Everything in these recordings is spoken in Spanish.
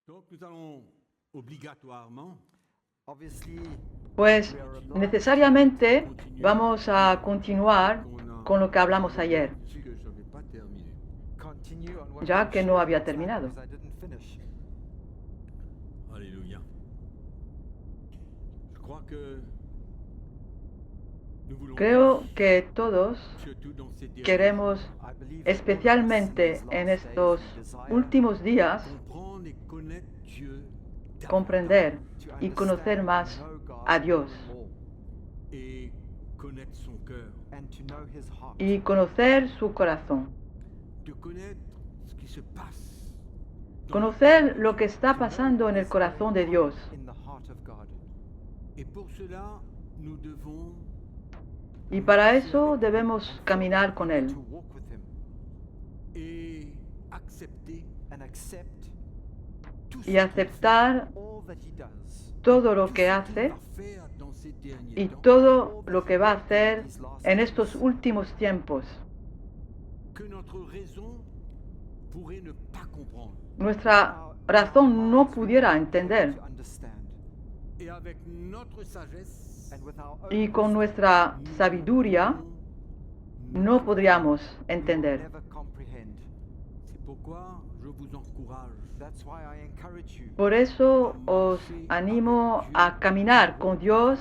Donc nous allons obligatoirement Pues necesariamente vamos a continuar con lo que hablamos ayer, ce que je n'avais pas terminé. ya que no había terminado. Alléluia. Je crois que nous voulons Creo que todos surtout dans ces derniers queremos, especialmente en estos últimos días, comprendre et connaître Dieu comprender y conocer más a Dios et connaître son cœur, y conocer su corazón, de connaître ce qui se passe conocer lo que está pasando en el corazón de Dios. et pour cela nous devons Y para eso debemos caminar con Él et accepter y aceptar todo lo que hace va faire dans ces derniers y temps todo lo que va a hacer en estos últimos tiempos. que notre raison pourrait ne pas comprendre. Nuestra razón no pudiera entender, Et avec notre sagesse, y con nuestra sabiduría no podríamos entender. c'est pourquoi je vous encourage Por eso os animo a caminar con Dios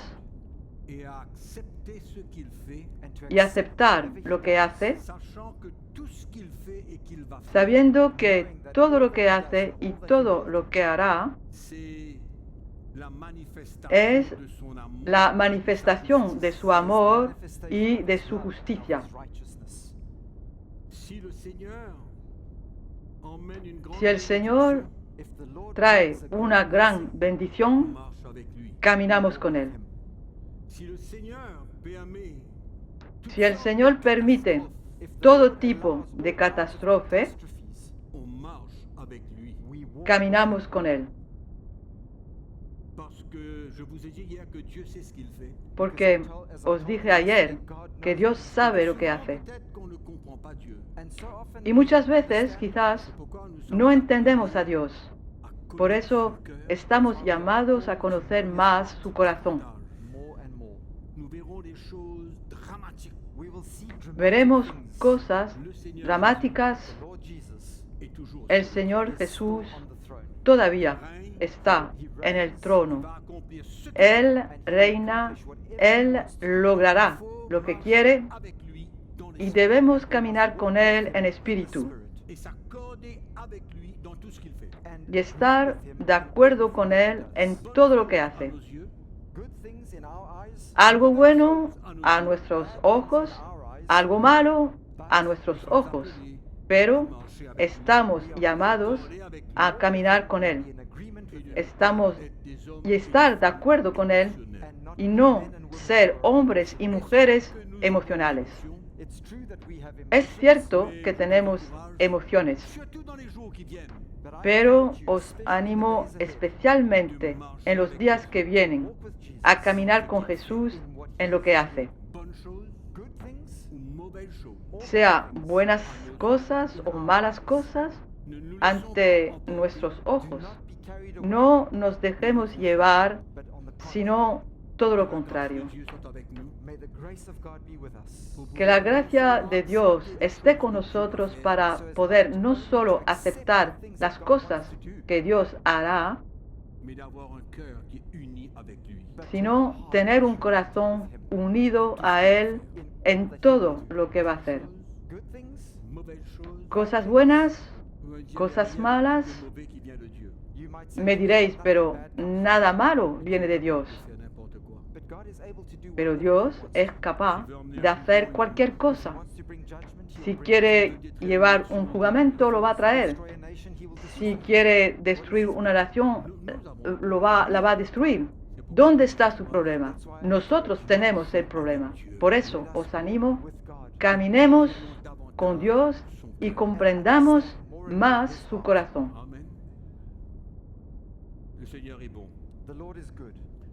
et à accepter ce qu'il fait, y aceptar lo que hace, sachant que tout ce qu'il fait et qu'il va faire, sabiendo que todo lo que hace y todo lo que hará c'est la manifestation es de son amour. la manifestación de su amor y de su justicia. Si le Seigneur emmène une grande Si el Señor trae una gran on bendición, marche avec lui. caminamos con Él. Si le Seigneur permet Si el Señor permite todo tipo de catástrofe, on marche avec lui. caminamos con Él. Parce que je vous ai dit hier que Dieu sait ce qu'il fait. Porque os dije ayer que Dios sabe lo que hace. Peut-être qu'on ne comprend pas Dieu. Y muchas veces, quizás, Pourquoi nous sommes no entendemos a Dios. à connaître Por eso son cœur estamos llamados a conocer más su corazón. davantage. Nous verrons des choses dramatiques. Veremos cosas Le Seigneur dramáticas. est toujours El Señor Jesús todavía está en el trono. va accomplir ce qu'il Él reina, Él logrará lo que quiere avec lui dans y les debemos caminar con Él en espíritu et s'accorder avec lui dans tout ce qu'il fait. y estar de acuerdo con Él en todo lo que À hace. nos yeux, Algo bueno a nuestros ojos, algo malo a nuestros ojos, pero estamos llamados a caminar con Él. Estamos y estar de acuerdo con Él y no ser hombres y mujeres emocionales. Es cierto que tenemos emociones, surtout dans les jours qui viennent. pero os animo especialmente en los días que vienen a caminar con Jesús en lo que hace, Bonnes choses ou mauvaises choses. sea buenas cosas o malas cosas Ne nous laissons ante pas emporter nuestros ojos. No nos dejemos llevar, sino todo lo contrario. que Dieu soit avec nous. Que la gracia de Dios esté con nosotros para poder no solo aceptar las cosas que Dios hará, mais d'avoir un cœur qui est uni avec lui. sino tener un corazón unido a Él en todo lo que va a hacer. Mauvaises choses, Cosas buenas, on va dire, cosas il y a malas. rien de mauvais qui vient de Dieu. Me diréis, pero nada malo viene de Dios. Faire n'importe quoi. Pero Dios es capaz de hacer cualquier cosa. Si quiere llevar un jugamento, lo va a traer. Si quiere destruir una nación, la va a destruir. ¿Dónde está su problema? Nosotros tenemos el problema. Por eso os animo, caminemos con Dios y comprendamos más su corazón. Amen. Le Seigneur est bon.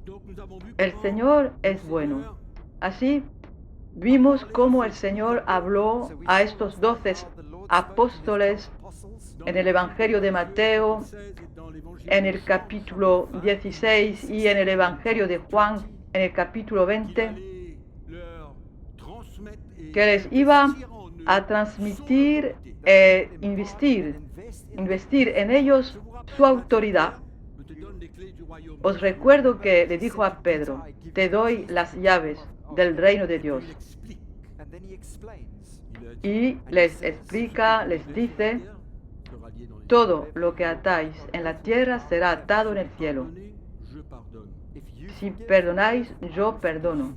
Donc nous avons vu El comment Señor es bueno. Así vimos cómo el Señor habló a estos 12 apóstoles en el Evangelio de Mateo, en el capítulo 16 y en el Evangelio de Juan en el capítulo 20, que les iba a transmitir e investir en ellos su autoridad. Os recuerdo que le dijo a Pedro, te doy las llaves del reino de Dios. Y les explica, les dice, todo lo que atáis en la tierra será atado en el cielo. Si perdonáis, yo perdono.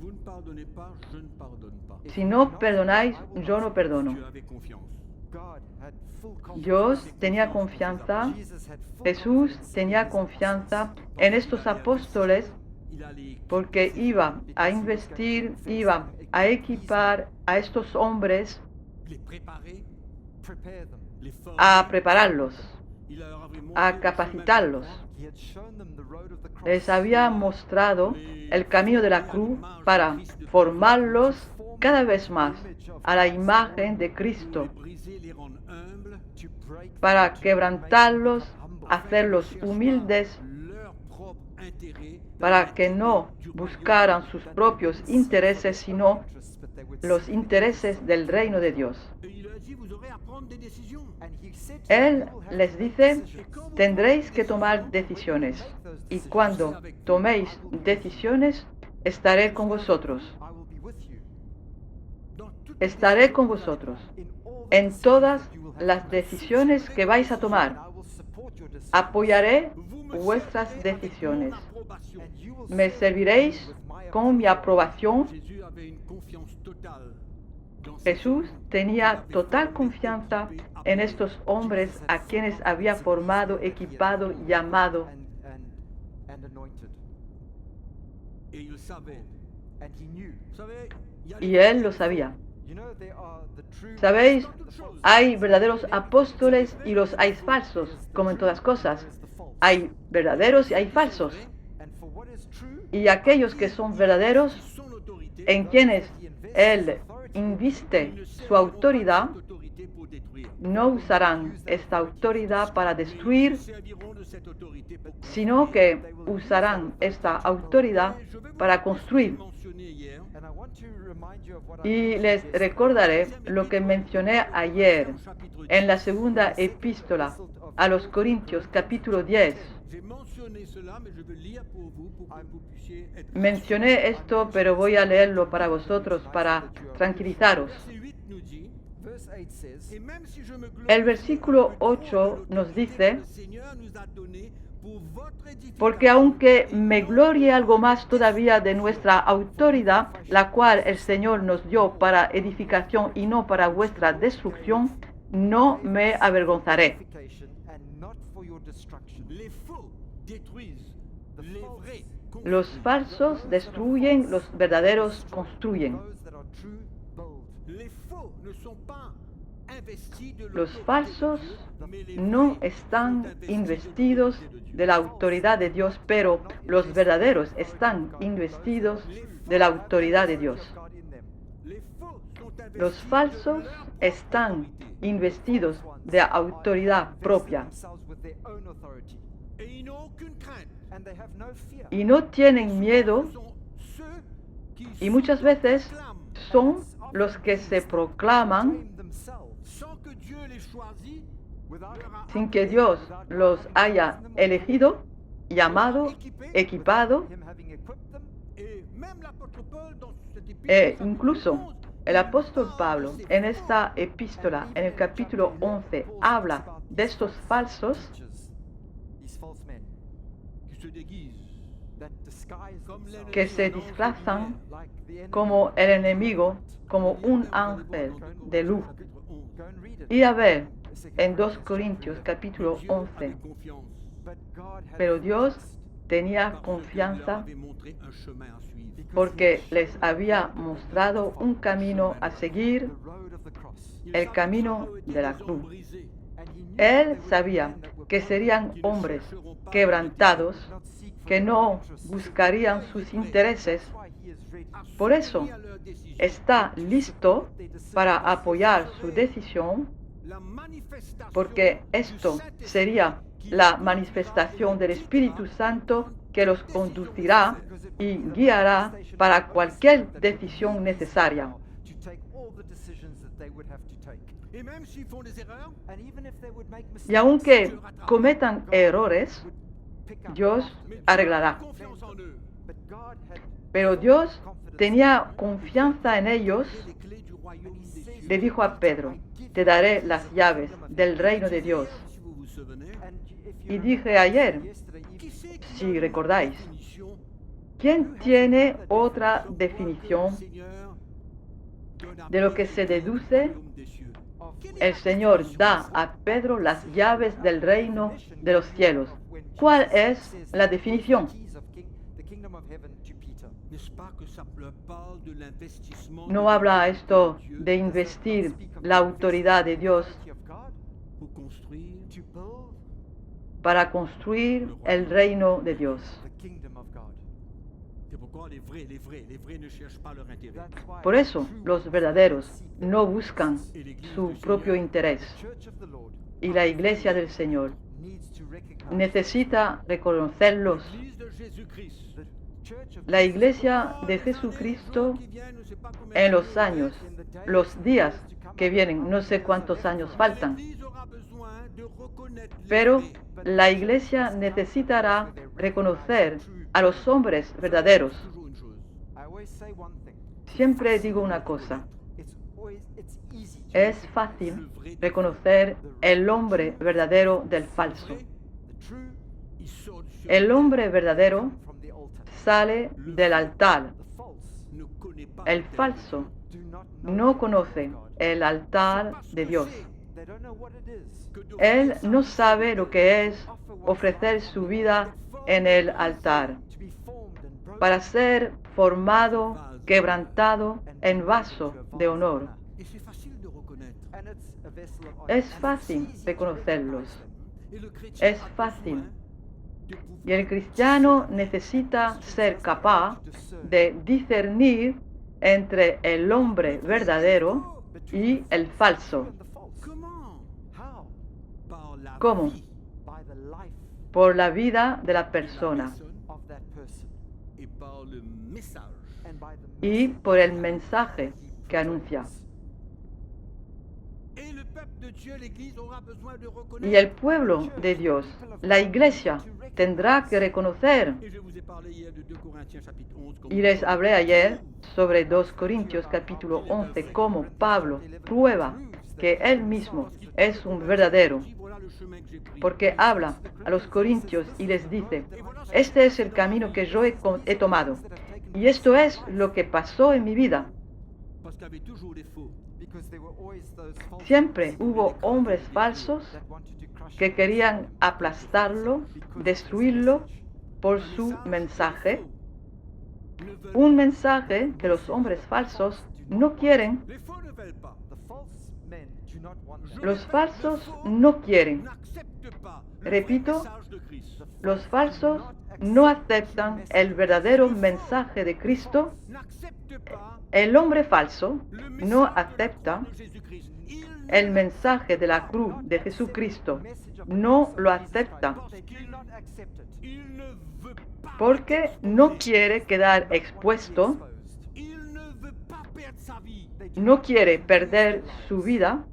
Si no perdonáis, yo no perdono. Dios tenía confianza, Jesús tenía confianza en estos apóstoles porque iba a investir, iba a equipar a estos hombres, a prepararlos, a capacitarlos. Les había mostrado el camino de la cruz para formarlos cada vez más a la imagen de Cristo, para quebrantarlos, hacerlos humildes, para que no buscaran sus propios intereses, sino los intereses del reino de Dios. Él les dice, tendréis que tomar decisiones, y cuando toméis decisiones, estaré con vosotros. Estaré con vosotros en todas las decisiones que vais a tomar. Apoyaré vuestras decisiones. Me serviréis con mi aprobación. Jesús tenía total confianza en estos hombres a quienes había formado, equipado, llamado. Y él lo sabía. Sabéis, hay verdaderos apóstoles y los hay falsos, como en todas cosas. Hay verdaderos y hay falsos. Y aquellos que son verdaderos, en quienes Él inviste su autoridad, no usarán esta autoridad para destruir, sino que usarán esta autoridad para construir. Y les recordaré lo que mencioné ayer en la segunda epístola a los Corintios, capítulo 10. Mencioné esto, pero voy a leerlo para vosotros, para tranquilizaros. El versículo 8 nos dice, porque aunque me glorie algo más todavía de nuestra autoridad, la cual el Señor nos dio para edificación y no para vuestra destrucción, no me avergonzaré. Los falsos destruyen, los verdaderos construyen. Los falsos no están investidos de la autoridad de Dios, pero los verdaderos están investidos de la autoridad de Dios. Los falsos están investidos de autoridad propia y no tienen miedo, y muchas veces son los que se proclaman sin que Dios los haya elegido, llamado, equipado. Incluso el apóstol Pablo en esta epístola, en el capítulo 11, habla de estos falsos que se disfrazan como el enemigo, como un ángel de luz. Y a ver, en 2 Corintios capítulo 11, pero Dios tenía confianza porque les había mostrado un camino a seguir, el camino de la cruz. Él sabía que serían hombres quebrantados, que no buscarían sus intereses. Por eso está listo para apoyar su decisión, porque esto sería la manifestación del Espíritu Santo que los conducirá y guiará para cualquier decisión necesaria. Y aunque cometan errores, Dios arreglará. Pero Dios tenía confianza en ellos. Le dijo a Pedro: te daré las llaves del reino de Dios. Y dije ayer, si recordáis, ¿quién tiene otra definición de lo que se deduce? El Señor da a Pedro las llaves del reino de los cielos. ¿Cuál es la definición? ¿No habla esto de investir la autoridad de Dios para construir el reino de Dios? Por eso los verdaderos no buscan su propio interés. Y la iglesia del Señor necesita reconocerlos. La iglesia de Jesucristo en los años, los días que vienen, no sé cuántos años faltan, pero la iglesia necesitará reconocer a los hombres verdaderos. Siempre digo una cosa: es fácil reconocer el hombre verdadero del falso. El hombre verdadero sale del altar. El falso no conoce el altar de Dios. Él no sabe lo que es ofrecer su vida en el altar para ser formado, quebrantado en vaso de honor. Es fácil reconocerlos. Es fácil. Y el cristiano necesita ser capaz de discernir entre el hombre verdadero y el falso. ¿Cómo? Por la vida de la persona y por el mensaje que anuncia. Y el pueblo de Dios, la iglesia, tendrá que reconocer. Y les hablé ayer sobre 2 Corintios capítulo 11, cómo Pablo prueba que él mismo es un verdadero. Porque habla a los corintios y les dice: este es el camino que yo he tomado. Y esto es lo que pasó en mi vida. Siempre hubo hombres falsos que querían aplastarlo, destruirlo por su mensaje. Un mensaje que los hombres falsos no quieren. Los falsos no quieren. Repito, los falsos no aceptan el verdadero mensaje de Cristo. El hombre falso no acepta el mensaje de la cruz de Jesucristo. No lo acepta porque no quiere quedar expuesto, no quiere perder su vida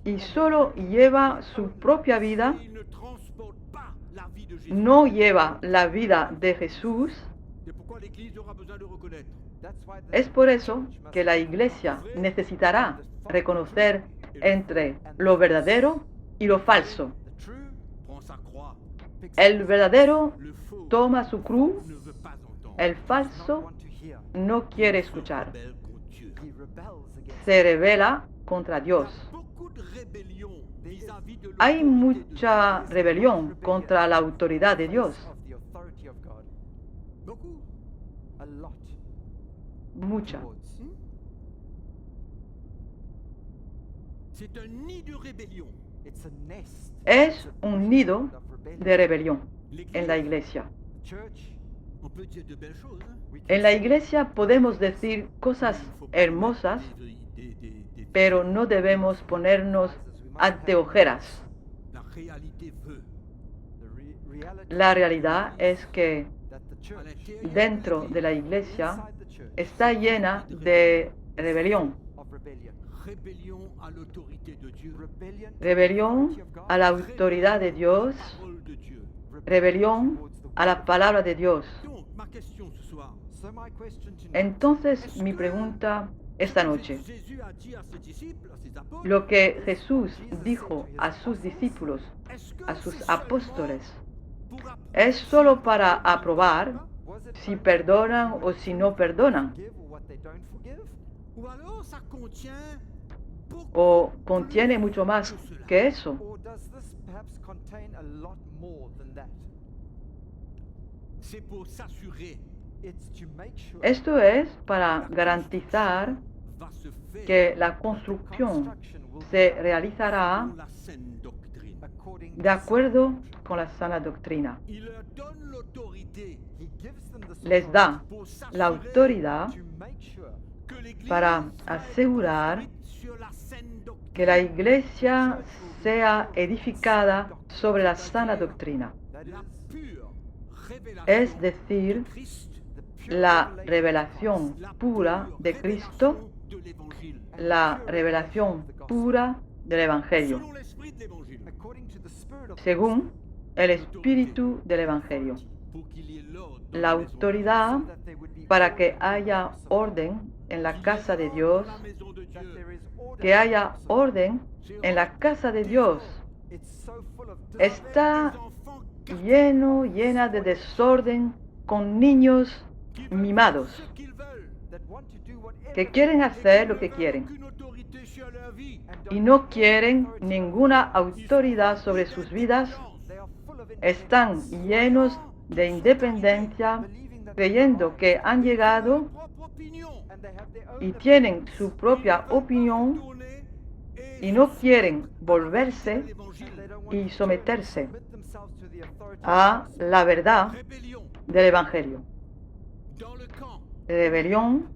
y solo lleva su propia vida, no lleva la vida de Jesús. Es por eso que la iglesia necesitará reconocer entre lo verdadero y lo falso. El verdadero toma su cruz, el falso no quiere escuchar. Se rebela contra Dios. Hay mucha rebelión contra la autoridad de Dios. Mucha. Es un nido de rebelión en la iglesia. En la iglesia podemos decir cosas hermosas, pero no debemos ponernos anteojeras. La réalité veut La realidad es que à l'intérieur dentro de la iglesia está llena de rebelión. rébellion à l'autorité de Dieu, Rebelión a la autoridad de Dios, parole de Dieu. rebelión a la palabra de Dios. Donc, ma question ce soir, Entonces mi pregunta esta noche, Jésus a dit à ses disciples, à ses apôtres, lo que Jesús dijo a sus discípulos, est-ce que a sus c'est apóstoles, seulement pour apprendre ¿es solo para aprobar si perdonan o si no perdonan? ou alors ça contient beaucoup ¿O contiene mucho más que eso? c'est pour s'assurer Esto es para garantizar va se faire que la construcción se realizará selon la saine doctrine. de acuerdo con la sana doctrina. Il leur donne l'autorité Les da pour s'assurer la autoridad que l'Église para va asegurar être sur la saine doctrine. que la iglesia sea edificada sobre la sana doctrina, La pure révélation es decir, de Christ, la revelación la pura pure de Cristo, révélation de l'Évangile, la revelación pura del Evangelio, selon l'esprit de l'Évangile, según el espíritu del Evangelio. pour qu'il y ait l'ordre dans La la maison de autoridad para que haya orden en la casa de Dios, la maison de Dieu. que haya orden en la casa de Dios. Está Les enfants llena de desorden con niños mimados ce qu'ils veulent, que quieren hacer lo que quieren aucune autorité sur leur vie, y no quieren ninguna autoridad sobre sus vidas. Están llenos de independencia, creyendo que han llegado propre opinion, y tienen su propia opinión tourner y no quieren volverse l'évangile, y someterse a la verdad rébellion del Evangelio. dans le camp. Rebelión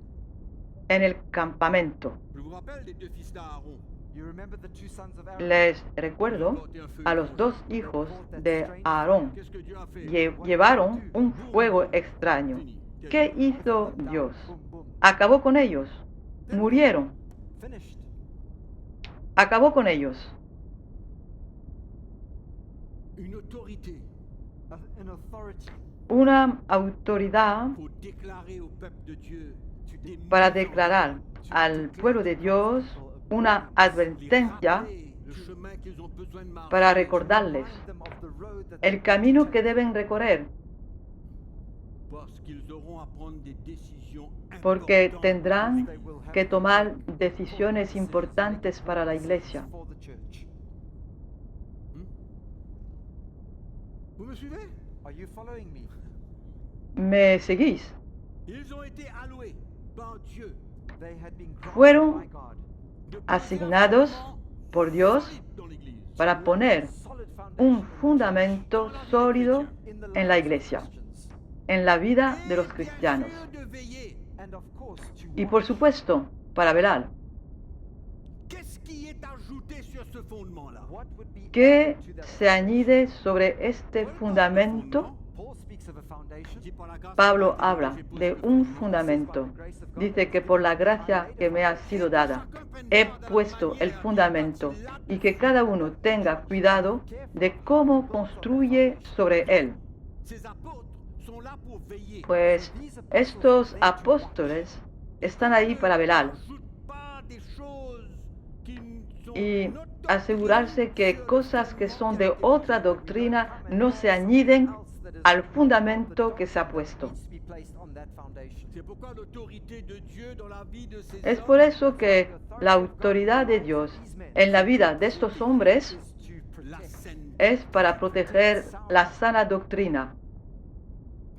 en el campamento. Je vous rappelle les deux fils d'Aaron. Les recuerdo a los dos hijos de Aarón. Qu'est-ce que Dieu a fait? Llevaron un fuego extraño. ¿Qué hizo Dios? Acabó con ellos. Murieron. Acabó con ellos. Une autorité Una autoridad pour déclarer au peuple de Dieu des para mises en declarar al pueblo de Dios una advertencia le chemin qu'ils ont besoin de marcher, para recordarles el camino que deben recorrer, parce qu'ils auront à prendre des décisions porque importantes. tendrán que tomar decisiones importantes para la iglesia. Vous me suivez? ¿Me seguís? Ils ont été alloués par Dieu Fueron de asignados por Dios dans l'Église. para poner un fundamento sólido en la iglesia, en la vida de los cristianos. De veiller. Y por supuesto, para velar. Qu'est-ce qui est ajouté sur ce fondement-là? ¿Qué se añade sobre este fundamento? Dit par la grâce Pablo de Dieu, habla j'ai posé de un fundamento. Dice que por la gracia que me ha sido dada, he puesto el fundamento y que cada uno tenga cuidado de cómo construye sobre él. Ces apôtres sont là pour veiller. Pues estos apóstoles están ahí para velar N'ajoute pas des choses qui sont y notre doctrine, asegurarse que cosas que son de otra doctrina no se añiden al fundamento que se ha puesto. C'est pourquoi l'autorité de Dieu dans la vie de ces Es hommes por eso que la autoridad de Dios en la vida de estos hombres la saine. es para proteger la sana doctrina.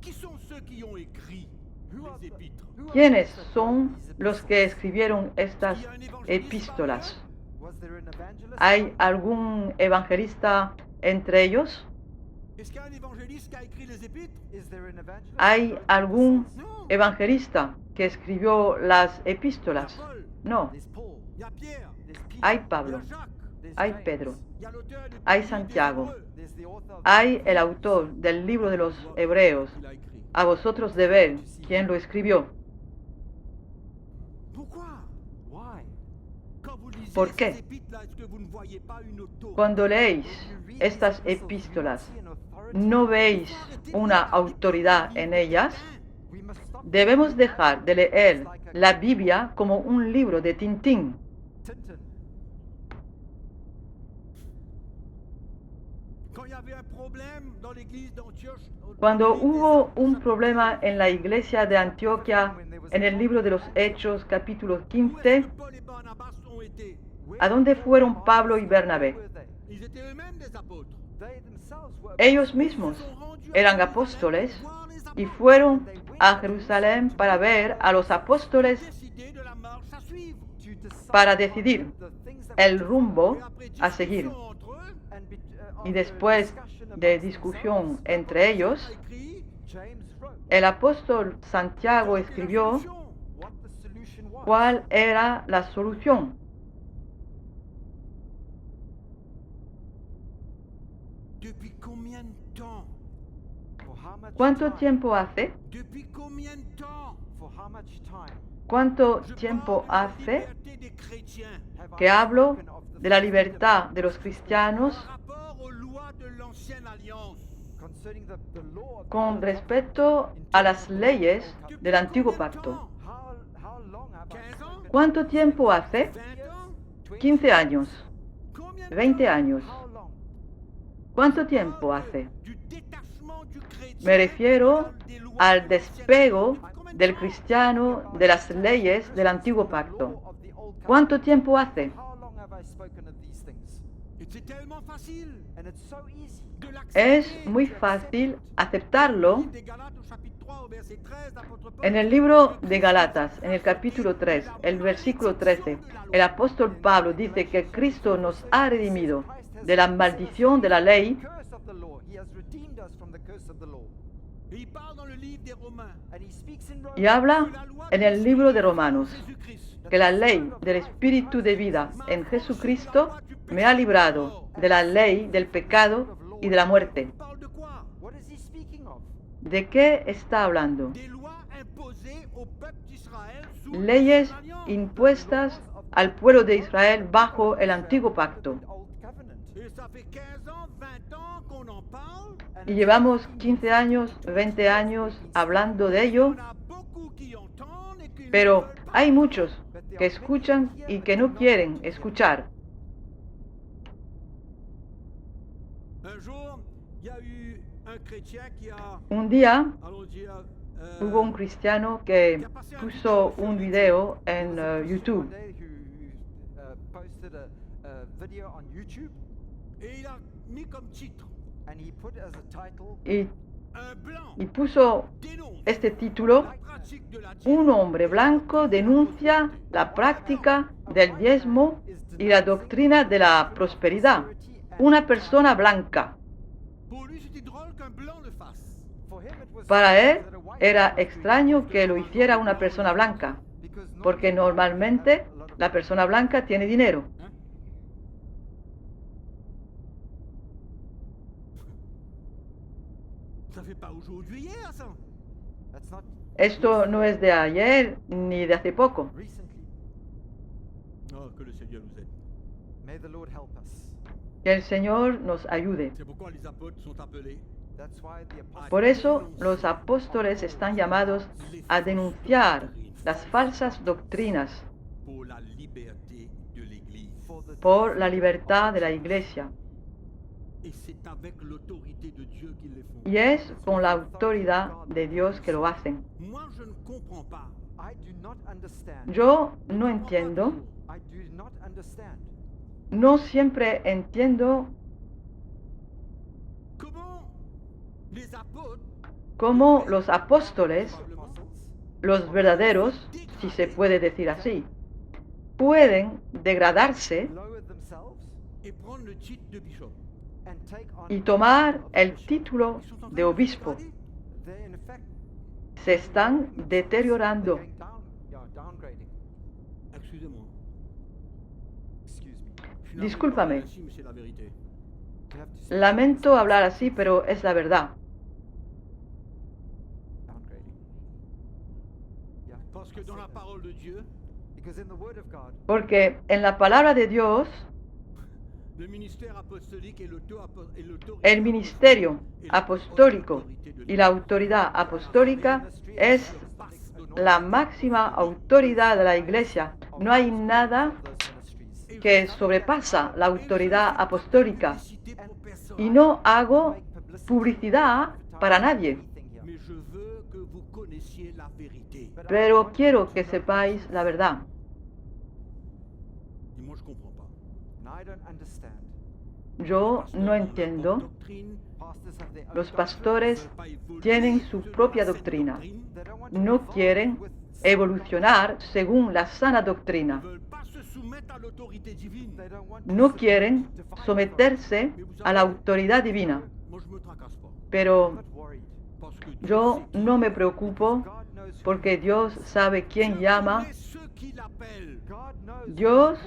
Qui sont ceux qui ont écrit les épîtres? ¿Quiénes son los que escribieron estas epístolas? ¿Hay algún evangelista entre ellos? Est-ce qu'il y a un évangéliste qui a écrit les épîtres? ¿Hay algún evangelista que escribió las epístolas? Paul, No, il y a Pierre, hay il y Pablo, a Jacques, hay Pedro, hay Santiago, hay el autor del libro de los Hebreos. A vosotros de ver quién lo escribió. ¿Por qué? Cuando leéis estas epístolas, ¿no veis una autoridad en ellas? Debemos dejar de leer la Biblia como un libro de Tintín. Cuando hubo un problema en la iglesia de Antioquia, en el libro de los Hechos, capítulo 15, ¿a dónde fueron Pablo y Bernabé? Ellos mismos eran apóstoles y fueron a Jerusalén para ver a los apóstoles, para decidir el rumbo a seguir. Y después de discusión entre ellos, el apóstol Santiago escribió cuál era la solución. ¿Cuánto tiempo hace? ¿Cuánto tiempo hace que hablo de la libertad de los cristianos con respecto a las leyes del Antiguo Pacto? ¿Cuánto tiempo hace? 15 años, 20 años. ¿Cuánto tiempo hace? Me refiero al despego del cristiano de las leyes del Antiguo Pacto. ¿Cuánto tiempo hace? Es muy fácil aceptarlo. En el libro de Galatas, en el capítulo 3, el versículo 13, el apóstol Pablo dice que Cristo nos ha redimido de la maldición de la ley. Y habla en el libro de Romanos que la ley del Espíritu de vida en Jesucristo me ha librado de la ley del pecado y de la muerte. ¿De qué está hablando? Leyes impuestas al pueblo de Israel bajo el Antiguo Pacto. Y llevamos 15 años, 20 años hablando de ello, pero hay muchos que escuchan y que no quieren escuchar. Un día hubo un cristiano que puso un video en YouTube. Y puso este título: un hombre blanco denuncia la práctica del diezmo y la doctrina de la prosperidad. Una persona blanca. Para él era extraño que lo hiciera una persona blanca, porque normalmente la persona blanca tiene dinero. Esto no es de ayer ni de hace poco. Que el Señor nos ayude. Por eso los apóstoles están llamados a denunciar las falsas doctrinas por la libertad de la Iglesia. Y es con la autoridad de Dios que lo hacen. Yo no entiendo, no siempre entiendo cómo los apóstoles, los verdaderos, si se puede decir así, pueden degradarse y tomar el título de obispo. Se están deteriorando. Discúlpame, Ainsi, mais c'est la vérité. lamento hablar así, pero es la verdad. Parce que dans la parole de Dieu, Porque en la palabra de Dios, le ministère apostolique et l'autorité el ministerio apostólico y la autoridad apostólica es la máxima autoridad de la Iglesia. No hay nada que sobrepasa la autoridad apostólica. Y no hago publicidad para nadie, Mais je veux que vous connaissiez la vérité. pero quiero que sepáis la verdad. Et moi, je comprends pas. Yo no entiendo. Doctrine, Los pastores tienen su propia doctrina. No quieren evolucionar según la sana doctrina. ne veulent pas se soumettre à l'autorité divine. No quieren someterse a la autoridad divina. Moi, je me tracasse pas. Pero Parce que Dieu yo sait qui no me preocupo porque Dios sabe quién llama. connaît ceux qui l'appellent. Dios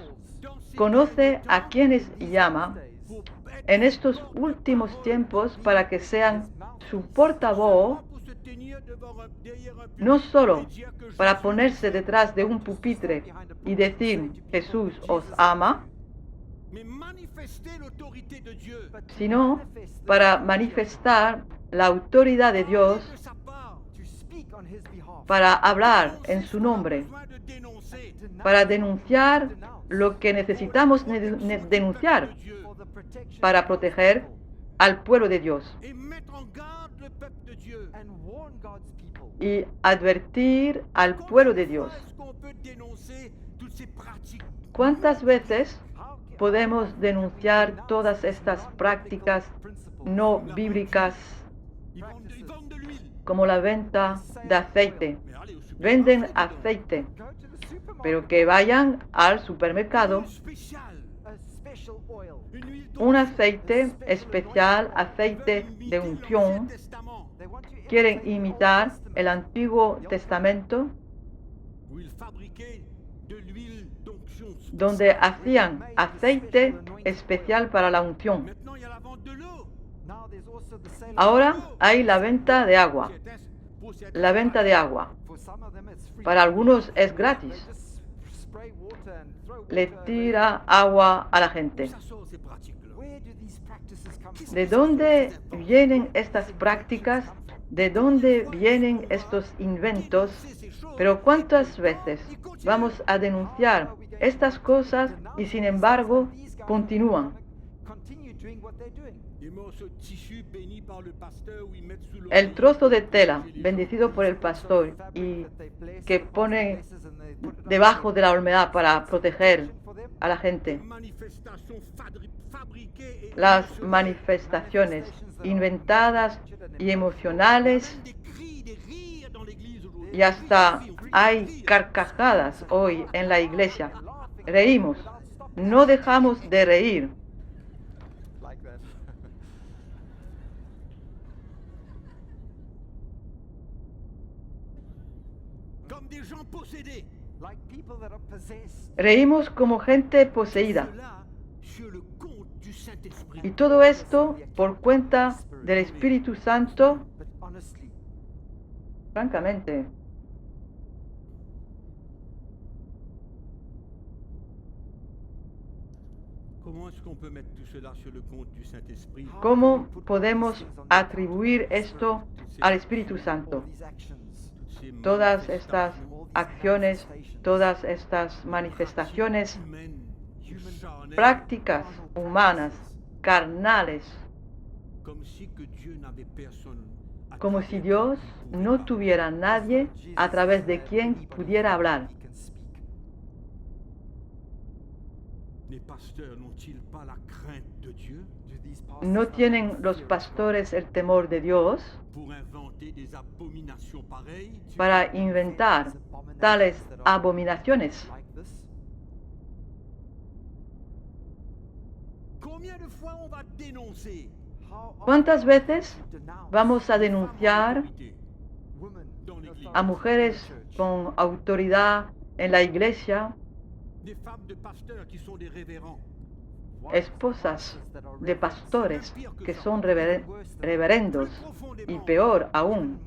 Dans ces conoce derniers a temps, quienes llama pour être en estos últimos tiempos para que sean su portavoz, pour se tenir derrière un no solo et dire que para Jésus ponerse detrás de un pupitre y decir Jesús os ama, mais manifester l'autorité de Dieu sino para manifestar la autoridad de Dios, de sa part, para hablar en su nombre, besoin de dénoncer para denunciar lo que necesitamos denunciar, Dieu para proteger al pueblo de Dios et mettre en garde le peuple de Dieu. y advertir al pueblo de Dios. Est-ce qu'on peut dénoncer toutes ces pratiques? ¿Cuántas veces podemos denunciar todas estas prácticas no bíblicas Ils vendent de l'huile. como la venta de aceite? Mais allez au supermarché, Venden aceite, pero que vayan al supermercado, spécial. Une huile un aceite especial, aceite de unción. Testament Quieren imitar el Antiguo Testamento, où ils fabriquaient de l'huile d'onction. donde hacían aceite especial para la unción. Maintenant, il y a la vente de l'eau. Ahora hay la venta de agua. Pour cette La venta de agua. Para algunos es gratis. Le tira agua a la gente. ça sort ces pratiques-là. ¿De dónde vienen estas prácticas? ¿De dónde vienen estos inventos? Pero ¿cuántas veces vamos a denunciar estas cosas y sin embargo continúan? Des morceaux de tissu bénis par le pasteur où ils mettent sous l'eau. El trozo de tela bendecido por el pastor y que pone debajo de la humedad para proteger a la gente. Manifestation fabriquée et Las manifestaciones inventadas y emocionales, des cris, des rires dans l'église aujourd'hui. y hasta hay carcajadas hoy en la iglesia. Reímos, no dejamos de reír. Comme des gens possédés. Reímos como gente poseída. Cela sur le compte du Saint-Esprit. Y todo esto por cuenta del Espíritu Santo, francamente. Comment est-ce qu'on peut mettre tout cela sur le compte du Saint-Esprit? ¿Cómo podemos atribuir esto al Espíritu Santo? Ces Todas estas acciones, todas estas manifestaciones humaines, charnelles, prácticas humanas, carnales, comme si que Dieu n'avait personne. à como travers si Dios no tuviera nadie a través de quien pudiera hablar. Les pasteurs n'ont-ils pas la crainte de Dieu ¿No tienen los pastores el temor de Dios pour inventer des abominations pareilles? para inventar tales abominaciones? Combien de fois on va dénoncer ¿Cuántas veces vamos a denunciar dans l'église a mujeres con autoridad en la iglesia, des femmes de pasteurs qui sont des révérends? esposas de pastores que son reverendos y peor aún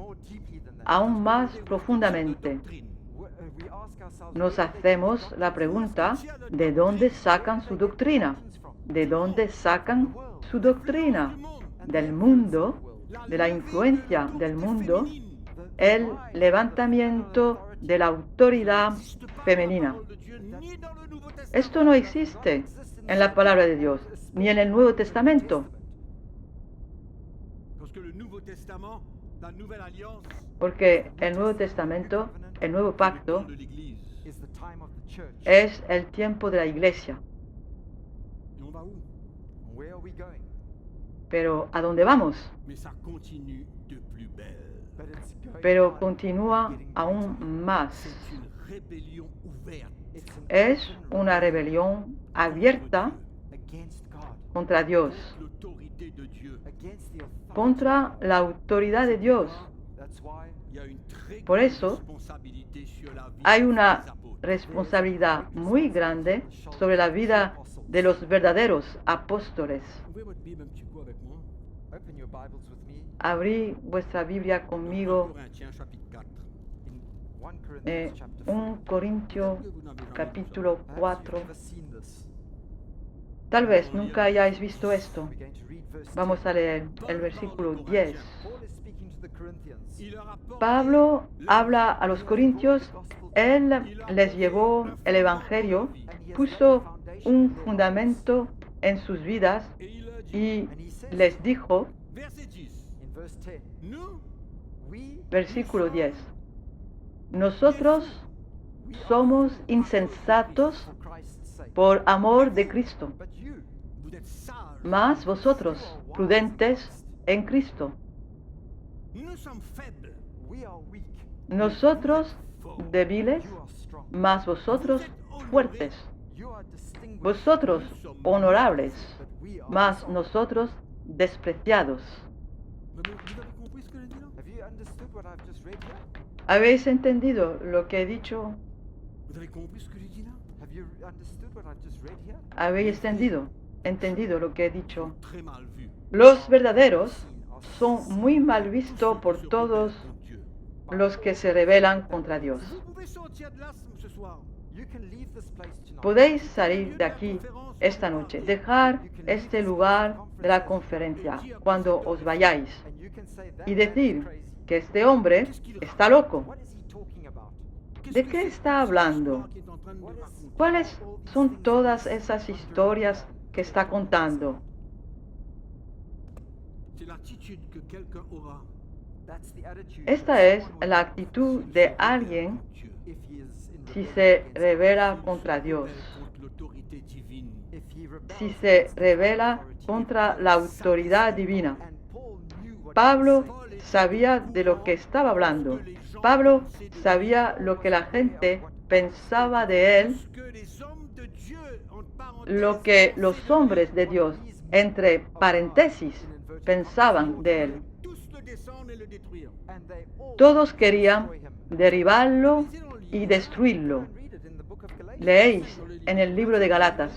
más profundamente. Nos hacemos la pregunta, ¿de dónde sacan su doctrina? ¿De dónde sacan su doctrina? Del mundo, de la influencia del mundo, el levantamiento de la autoridad femenina. Esto no existe en la palabra de Dios, ni en el Nuevo Testamento. Porque el Nuevo Testamento, el Nuevo Pacto, es el tiempo de la Iglesia. Pero ¿a dónde vamos? Pero continúa aún más. Es una rebelión abierta contra Dios, contra la autoridad de Dios. Por eso hay una responsabilidad muy grande sobre la vida de los verdaderos apóstoles. Abrí vuestra Biblia conmigo. 1 Corintios capítulo 4. Tal vez nunca hayáis visto esto. Vamos a leer el versículo 10. Pablo habla a los corintios. Él les llevó el Evangelio, puso un fundamento en sus vidas y les dijo, versículo 10, nosotros somos insensatos por amor de Cristo, mas vosotros prudentes en Cristo. Nosotros débiles, mas vosotros fuertes. Vosotros honorables, mas nosotros despreciados. ¿Habéis entendido lo que he dicho? ¿Habéis entendido lo que he dicho? Los verdaderos son muy mal vistos por todos los que se rebelan contra Dios. Podéis salir de aquí esta noche, dejar este lugar de la conferencia cuando os vayáis y decir que este hombre está loco. ¿De qué está hablando? ¿Cuáles son todas esas historias que está contando? Esta es la actitud de alguien si se rebela contra Dios, si se rebela contra la autoridad divina. Pablo sabía de lo que estaba hablando. Pablo sabía lo que la gente pensaba de él, lo que los hombres de Dios, entre paréntesis, pensaban de él. Todos querían derribarlo y destruirlo. Leéis en el libro de Galatas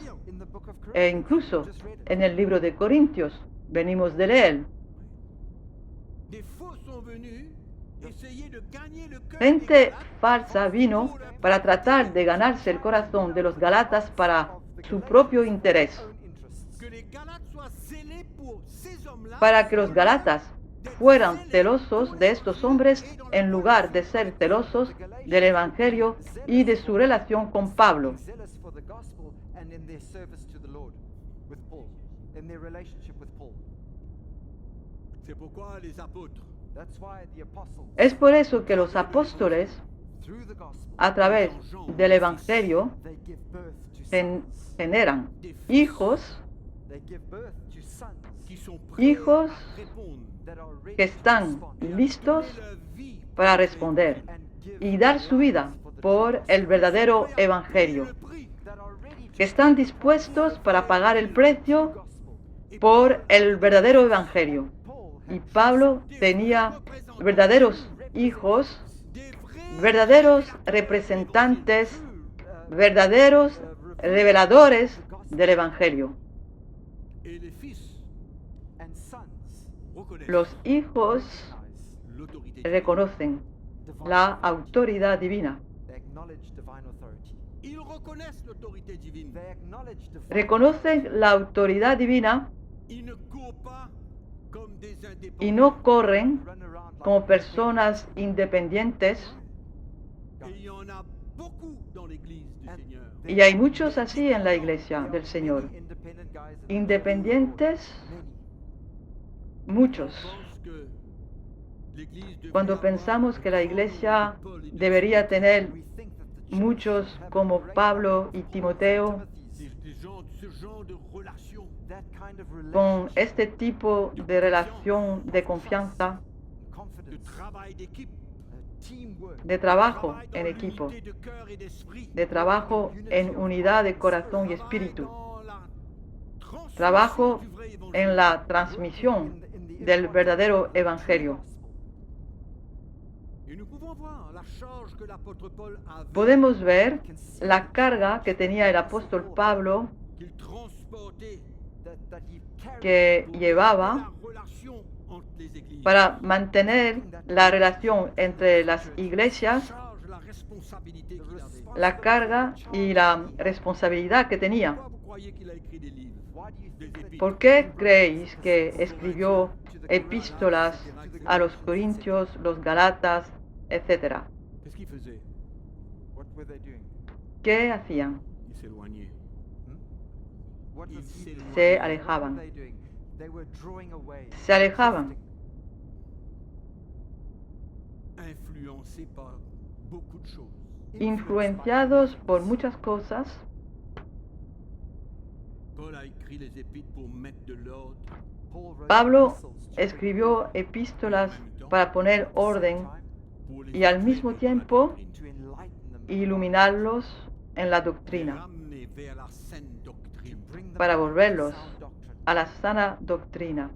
e incluso en el libro de Corintios, venimos de leer. Gente falsa vino para tratar de ganarse el corazón de los Galatas para su propio interés, para que los Galatas fueran celosos de estos hombres en lugar de ser celosos del Evangelio y de su relación con Pablo. Es por eso que los apóstoles, a través del Evangelio, generan hijos que están listos para responder y dar su vida por el verdadero Evangelio, que están dispuestos para pagar el precio por el verdadero Evangelio. Y Pablo tenía verdaderos hijos, verdaderos representantes, verdaderos reveladores del Evangelio. Et les fils and sons reconnaissent Los hijos recognize l'autorité. reconocen divine la authority. autoridad divina. They acknowledge divine authority. Ils reconnaissent l'autorité divine. They acknowledge divine Reconocen la autoridad divina Ils ne courent pas comme des indépendants. y no corren run around like como personas independientes. Et il y en a beaucoup dans l'église du Seigneur. Y hay muchos así en la iglesia del Señor. many independent guys in the Independientes, Many. muchos. Pense que l'église devrait Cuando avoir pensamos que la un iglesia Paul et debería tener We think that the church muchos should have como a great Pablo number y of Timoteo, Timothys. ce genre de relation That kind of con relationship este tipo de relación de confianza, and de confidence, travail d'équipe, teamwork, de trabajo travail en dans equipo, l'unité de cœur et d'esprit, de trabajo en unidad de corazón y travail espíritu, dans la transmission trabajo du vrai évangile. en la transmisión del verdadero evangelio. Et nous pouvons voir la charge que l'apôtre Paul avait, Podemos ver la carga que tenía el apóstol Pablo, qu'il transportait that he carried que pour llevaba la relation entre les églises. para mantener la relación entre las iglesias, Charge, la responsabilité qu'il avait. la carga y la responsabilidad que tenía. Pourquoi vous croyez qu'il a écrit des livres, Why do you des think that épîtres? ¿Por qué creéis que escribió epístolas a los Corintios, los Galatas, etcétera? Qu'est-ce qu'il faisait? what were they doing? ¿Qué hacían? Il s'éloignait. What was he doing? Se What alejaban. were they doing? They were drawing away. Se alejaban. Influencé par beaucoup de choses. Influenciados por muchas cosas, Paul a écrit les épîtres pour mettre de l'ordre. Paul wrote Pablo epistles to bring escribió epístolas order para poner orden Pour les y al éclairer mismo dans la tiempo doctrine, to enlighten them, iluminarlos en la les doctrina, ramener vers la saine doctrine. bring them para back to volverlos sound doctrine. a la sana doctrina.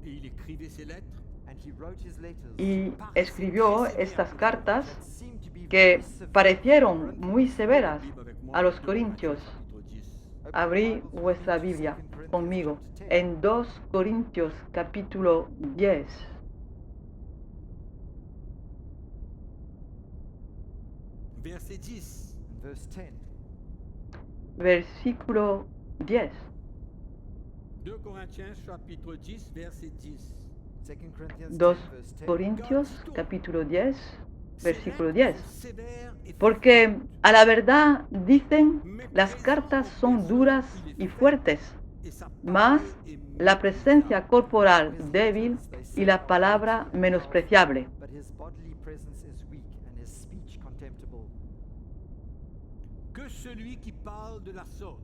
Et il écrivait ses lettres And he wrote his letters Y escribió estas cartas that seemed to be que very severe. parecieron muy severas Bible avec moi, a los 2 Corintios. Corinthiens, chapitre 10. Abrí vuestra Biblia conmigo en 2 Corintios capítulo 10. Verset 10. In verse 10, Versículo 10. 2 Corinthiens chapitre 10, verset 10. 2 Corinthians 2 10, verse 10. Corintios capítulo 10, versículo 10. Sévère et Porque a la verdad dicen, las cartas son duras y fuertes, et sa mas parole est la presencia corporal débil y la palabra menospreciable. But his bodily presence is weak and his speech contemptible. que celui qui parle de la sorte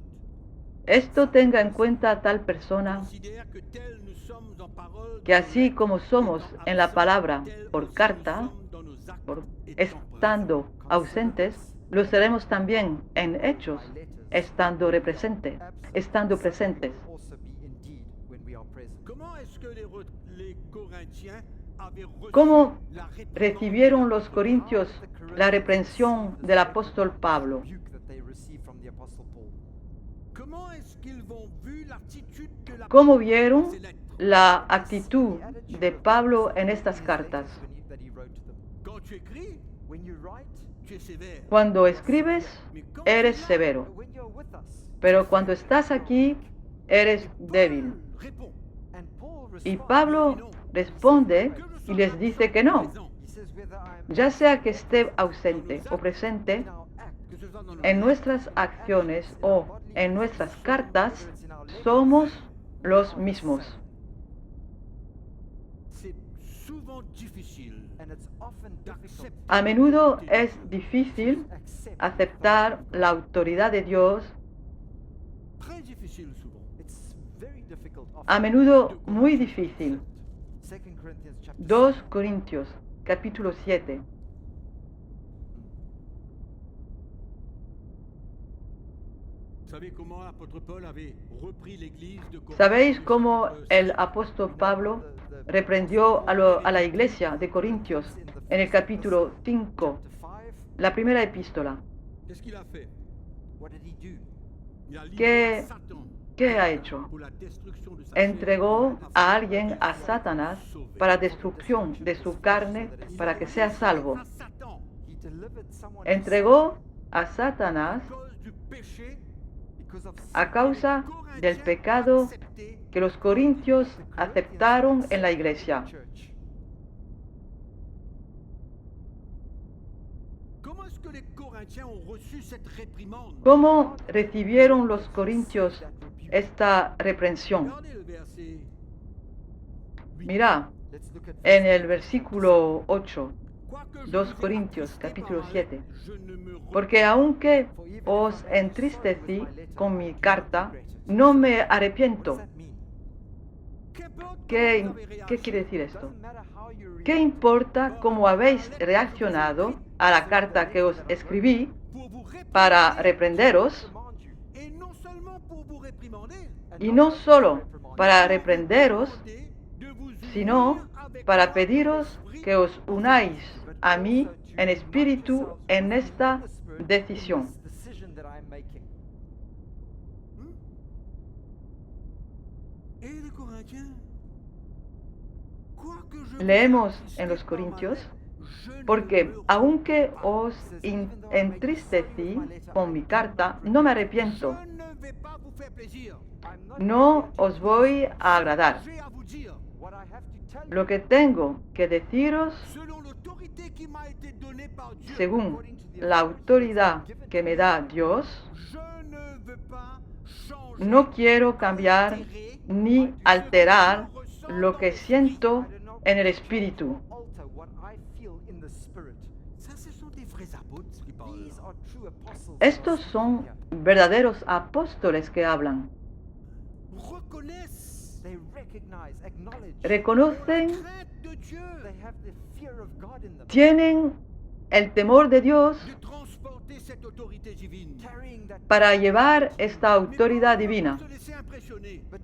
Esto tenga en cuenta tal persona considère que tel nous sommes en parole que así como somos en la palabra por carta, estando ausentes, lo seremos también en hechos, estando presentes. Also be indeed when we are present. Comment est-ce que les Corinthiens avaient reçu ¿Cómo la réprimande recibieron los corintios la reprensión del apóstol Pablo? Rebuke that they received from the apostle Paul. Comment est-ce qu'ils vont vu l'attitude que la ¿Cómo vieron la actitud de Pablo en estas cartas? That he wrote to them. Quand tu écris, When you write, tu es sévère. Cuando escribes, Mais quand eres tu es là, severo, when you're with us. pero cuando estás aquí, eres débil. Paul répond. And Paul Y responds. Pablo responde y les dice que no, Présent, He says whether I am ya sea que esté ausente o presente, in our act, que ce soit dans nos en nuestras acciones o en nuestras cartas, somos los mismos. c'est souvent difficile and it's often difficult A menudo es difícil to accept. aceptar la autoridad de Dios, très difficile souvent. It's very difficult. Often. a menudo muy difícil. 2 Corinthians chapter 2 7. Corintios, capítulo 7. Vous savez comment l'apôtre Paul avait repris l'église de Corinthe. ¿Sabéis cómo el apóstol Pablo reprendió a la iglesia de Corintios en el capítulo 5, Chapter 5, la primera epístola? Qu'est-ce qu'il a fait? what did he do? Il a livré ¿Qué, à Satan ¿qué ha hecho? pour la destruction de sa Entregó a alguien a Satanás para destrucción de su carne, para que sea salvo. à Satan He delivered someone Entregó a Satanás à cause du péché because of a causa del pecado accepté que los corintios aceptaron en la iglesia. church. Comment est-ce que les Corinthiens ont reçu cette réprimande? ¿Cómo recibieron los corintios esta reprensión? Regardez le verset 8. Mira, Let's look at en el versículo 8, Quoique je 2 vous ai Corintios, attristé capítulo par 7. je ne me repens Porque aunque os entristecí con mi carta, no me arrepiento. What does that mean? Qu'importe ¿Qué, comment vous avez qué réagi, quiere decir esto? Doesn't matter how you ¿Qué react. importa cómo habéis reaccionado a la carta que os escribí pour vous réprimander, para reprenderos? Command you. et non seulement pour vous réprimander, And Y not no only solo reprimand para mais reprenderos, vous demander de vous sino unir avec para moi pediros dans l'esprit que os unáis a mí en espíritu en esta decisión. this decision that I am making. Et les Corinthiens, quoique je Leemos vous ai en los attristé par ma Corintios, lettre, je ne porque me aunque repens os entristecí con mi carta, no me pas. arrepiento, Je ne vais pas vous faire plaisir. I'm not no os voy a agradar. J'ai à vous dire, what I have to tell you. Lo que tengo que deciros, selon l'autorité qui m'a été donnée par Dieu, según la autoridad que me da Dios, je ne veux pas changer no quiero cambiar ni alterar lo que siento en el espíritu. Alter what I feel in the spirit. Ça, ce sont des vrais apôtres qui parlent. These are true apostles. Estos son verdaderos apóstoles que hablan. Reconnaissent They recognize, acknowledge. Reconocen, crainte de Dieu They have the fear of God in them. tienen el temor de Dios de transporter cette autorité divine. Carrying that. para llevar esta Mais autoridad Paul ne divina. peut se laisser impressionner. But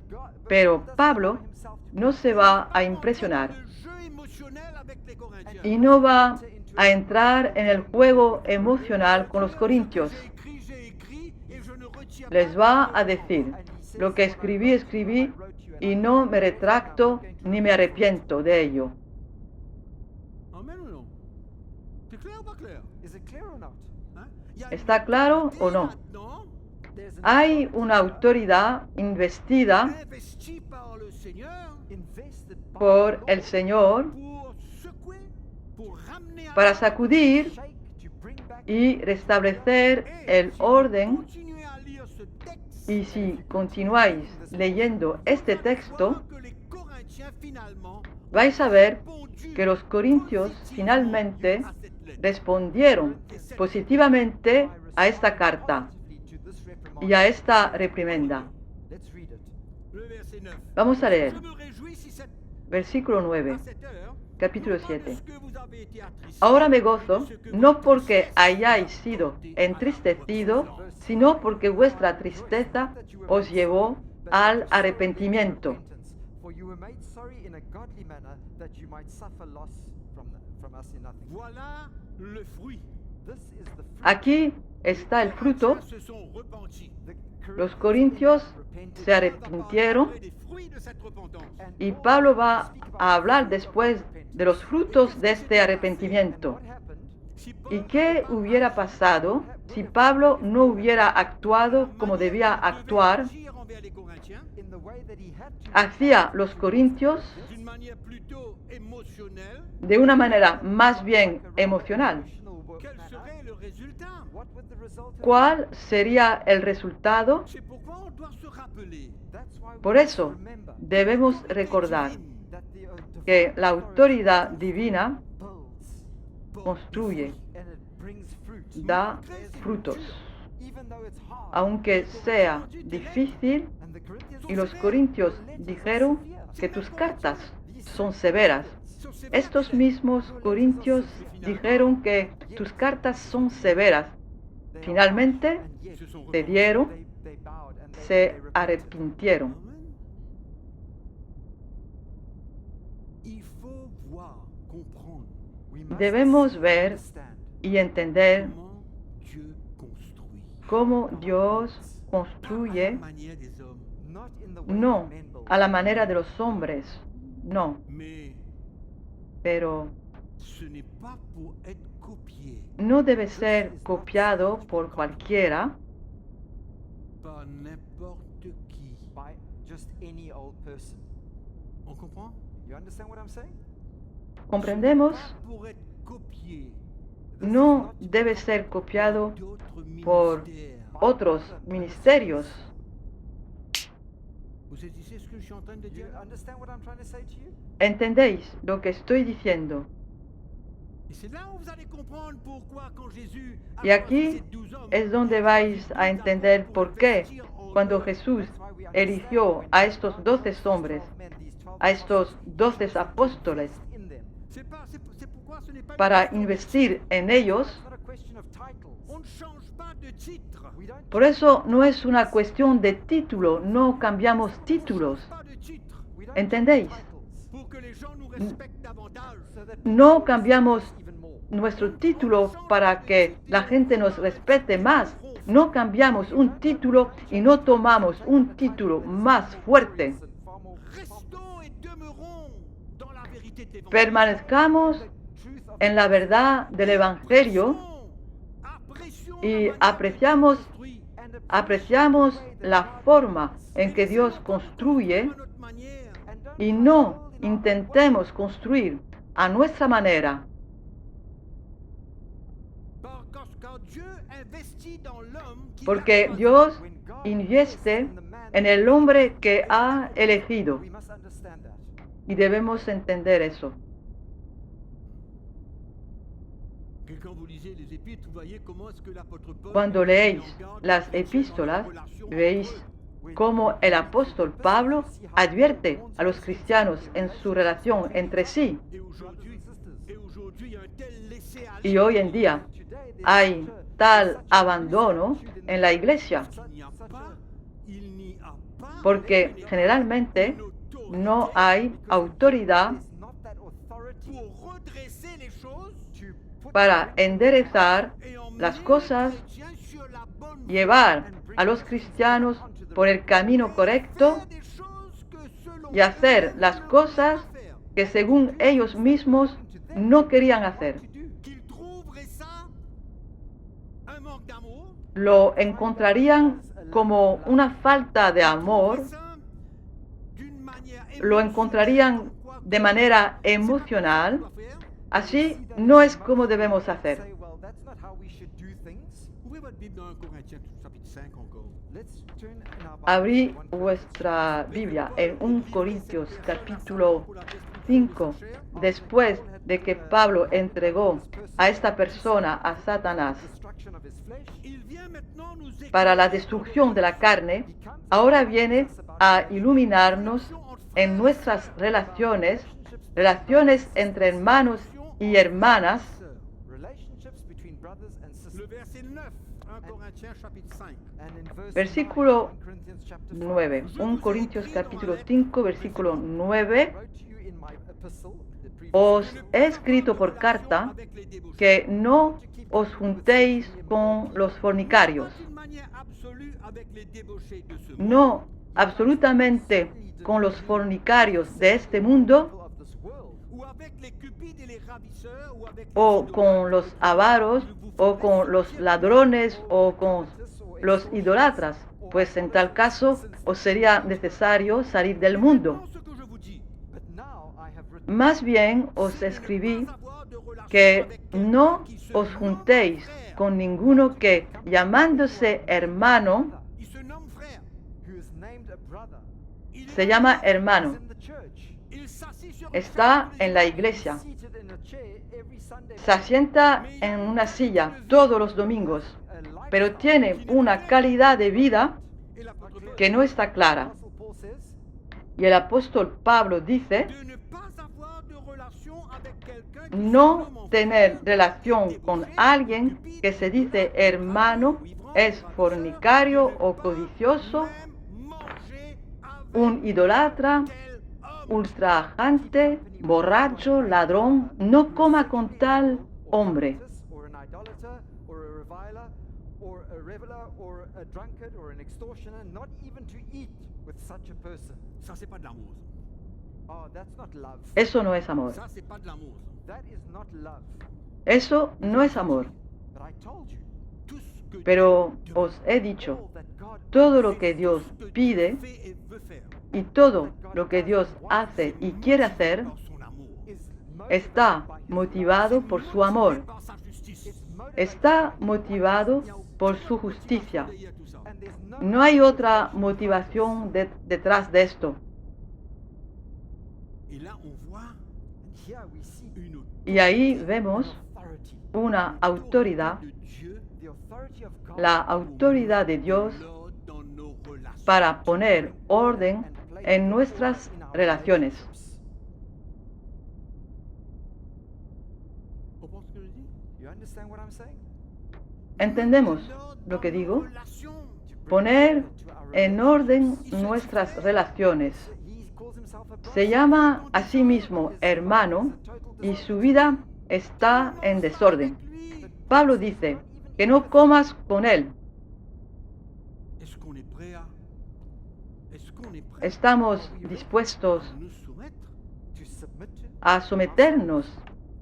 Pero God doesn't Pablo allow himself to be no se va a Pas impresionar entrer dans le jeu émotionnel avec les Corinthiens. y no va a entrar en el juego emocional con los corintios. J'ai écrit et je ne retiens Les pas. va a decir, lo que escribí, escribí y no me retracto ni me arrepiento de ello. Amen ou non? C'est clair ou pas clair? Is it clear or not? Hein? Il y a ¿Está une claro autorité o no? maintenant There's an Hay una autoridad investida investie par le Seigneur invested by por the el Lord Señor pour secouer, pour ramener à para l'ordre sacudir shake to bring back y restablecer et el si vous orden. continuez à lire ce texte, Y si continuáis leyendo este texto, voir que les Corinthiens finalement vais a ver répondu que los corintios positivement finalmente à cette lettre. respondieron positivamente a esta carta positively to this reprimand. y a esta reprimenda. Let's read it. Le verset 9. Vamos a leer, Je me réjouis si cette, versículo 9, à cette heure, capítulo non pas de 7. ce que vous avez été attristés, Ahora me mais de gozo, ce que no votre porque tristesse hayáis a sido porté à la entristecidos, repentance. sino porque vuestra tristeza os llevó al arrepentimiento. For you were made sorry in a godly manner that you might suffer loss from us in nothing. Voilà le fruit. This is the fruit. Aquí está el fruto. Se sont repentis. The Los corintios repented, se arrepintieron Des fruits de cette repentance. and y Paul Pablo will va speak about a hablar the fruit of después repentance. de los frutos de este And arrepentimiento. what happened? Si Paul ¿Y qué n'avait pas hubiera agi pasado si Pablo no hubiera actuado como debía actuar agir envers les Corinthiens, In the way that he had to hacia los corintios d'une manière plutôt émotionnelle, de una manera más bien emocional? quel serait le résultat? What would the result have ¿Cuál sería el resultado? C'est pourquoi on doit se rappeler been? That's why we Por must eso remember debemos recordar that the que divine la authority autoridad divina builds construye, and it brings fruit. da frutos, Even though it's hard. aunque sea difícil. And the Corinthians Y los also corintios said, "Your letters are dijeron severe." que tus cartas son severas. Estos mismos corintios dijeron que tus cartas son severas. They are Finalmente harsh, and yet se sont cedieron, they bowed and they se repented. arrepintieron. Amen. Il faut voir, comprendre We must Debemos ver understand y entender comment Dieu construit. cómo Dios Pas à la construye, manière des hommes. not in the way no men build. a la manera de los hombres, no, Mais pero ce n'est pas pour être copié no debe ser copiado por cualquiera, par n'importe qui. By just any old person. On comprend? You understand what I'm saying? comprendemos, Pas pour être copié This is no not to debe copy ser copiado d'autres por ministères. otros ministerios. Vous saisissez ce que je suis en train de You dire? understand what I'm trying to say to you? ¿Entendéis lo que estoy diciendo? Et c'est là où vous allez comprendre pourquoi quand Jésus a Y aquí choisi ces 12 hommes, es donde vais a entender por qué cuando Jesús eligió a estos 12 hombres, a estos 12 apóstoles, c'est pourquoi ce n'est pas para une question investir en ellos. It's not a question of titles. On ne change pas de titre. We don't Por eso no es una cuestión de título, no cambiamos títulos. Pas de titre. we don't ¿Entendéis? change titles Pour que les gens nous respectent davantage. so that No people cambiamos respect us even more. nuestro título para que la gente nos respete más. No cambiamos un título y no tomamos un título más fuerte. And far more Restons et demeurons dans la vérité de l'évangile. Permanezcamos truth of en la verdad del Evangelio Apprécions y la manière apreciamos, dont Dieu construit and apreciamos la forma en que Dios construye à notre manière. and don't y try no to build in our intentemos construir a nuestra manera. Quand Dieu investit dans l'homme qui Porque a Dios when God invieste invests in the man en el hombre que ha elegido we must understand that. y debemos entender eso. que quand vous lisez les épîtres, vous voyez comment est-ce que l'apôtre Paul Cuando met leéis en garde las les chrétiens dans leur epístolas, relation veis entre eux. cómo el apóstol Pablo advierte a los cristianos en su relación entre sí. Et aujourd'hui, il y a un tel laisser-aller Y hoy en día Today there's hay such a- tal such a abandono attitude in en la iglesia, qu'il n'y a pas, il n'y a pas porque generalmente no hay autoridad There's not that authority pour redresser les choses to put para enderezar et emmener las les cosas, chrétiens sur la bonne voie. llevar a los cristianos por el camino correcto Faire des choses que selon y hacer eux, las ils cosas n'ont pas à faire. que según ellos mismos no querían hacer. Qu'ils trouveraient ça un manque d'amour, Lo encontrarían como una falta de amor, ça, d'une manière lo émotionnelle, encontrarían comme quoi de manera c'est pas emocional. ce qu'on doit faire. Así no es como debemos hacer. say, well, that's not how we should do things. Ouvrez votre Bible dans 1 Corinthiens chapitre 5 encore. Let's turn in our Bibles Abrí to 1 vuestra Biblia en 1 Corintios capítulo 5, después de que Pablo entregó a esta persona a Satanás destruction of his flesh. Il vient maintenant nous para la éclairer destrucción de la carne, ahora viene a iluminarnos en nuestras relaciones, relaciones entre hermanos y hermanas. Relationships between brothers and le sisters. verset 9, 1 Corinthiens chapitre 5. And in verse Versículo 9, 1 Corinthians chapter 5, 9, 1 Corintios capítulo 5, versículo 9. wrote to you in my epistle, the previous Os Ne he pas escrito avoir por de carta relation avec les débauchés. que no os juntéis con los fornicarios, Pas d'une manière absolue avec les débauchés de ce monde. no absolutamente con los fornicarios de este mundo, people of this world. Ou avec les cupides et les ravisseurs, ou avec o les con los avaros, o con los ladrones, o con los idolatras, pues en tal caso os sería necesario salir del mundo. Maintenant, ce que je vous dis, But now I have written Más bien os c'est de ne escribí pas avoir de relation que avec quelqu'un no qui se os nomme juntéis frère. con ninguno que, llamándose hermano, Il se nomme frère. who is named a brother. Il se est llama He's hermano, in the church. Il s'assit sur está une chaise en la iglesia, Seated in a chair every Sunday se asienta en una silla todos los domingos, a life pero tiene una calidad de vida et l'apôtre Paul que no está clara. Apostle Paul says, Y el apóstol Pablo dice, de ne pas avoir de relation avec quelqu'un qui se no nomme tener frère, relación con alguien que se dice hermano, es fornicario o codicioso, même manger avec un idólatra, tel homme. ultrajante, borracho, ladrón, no coma con tal hombre. or an idolater, or a reviler, or a reveler, or a drunkard, or an extortioner, not even to eat with such a person. Ça, c'est pas de l'amour. Oh, that's not love. Eso no es amor. Ça, c'est pas de l'amour. That is not love. Eso no es amor. But I told you, Tout ce que Pero Dieu os he dicho, all that God todo lo que Dios ce que Dieu pide fait et veut faire y todo lo que Dios hace y quiere hacer par son amour, is está motivado por su amor, par sa justice. está motivado por su justicia. Il y a tout ça. and there's No hay otra motivación detrás de esto. Et là, on voit and here we see une Y ahí vemos authority, una autoridad, de Dieu the authority of God la autoridad de Dios l'ordre dans nos relations. para poner orden and place en nuestras in our relaciones. relationships. On pense que je dis? You understand what I'm saying? ¿Entendemos L'ordre lo que dans nos digo? relations. To bring Poner order to our en orden nuestras relaciones. He calls himself a brother. Se llama a sí mismo hermano y su vida está en desorden. Pablo dice que no comas con él. Est-ce qu'on est prêt à ¿Estamos dispuestos nous soumettre? To submit to. a someternos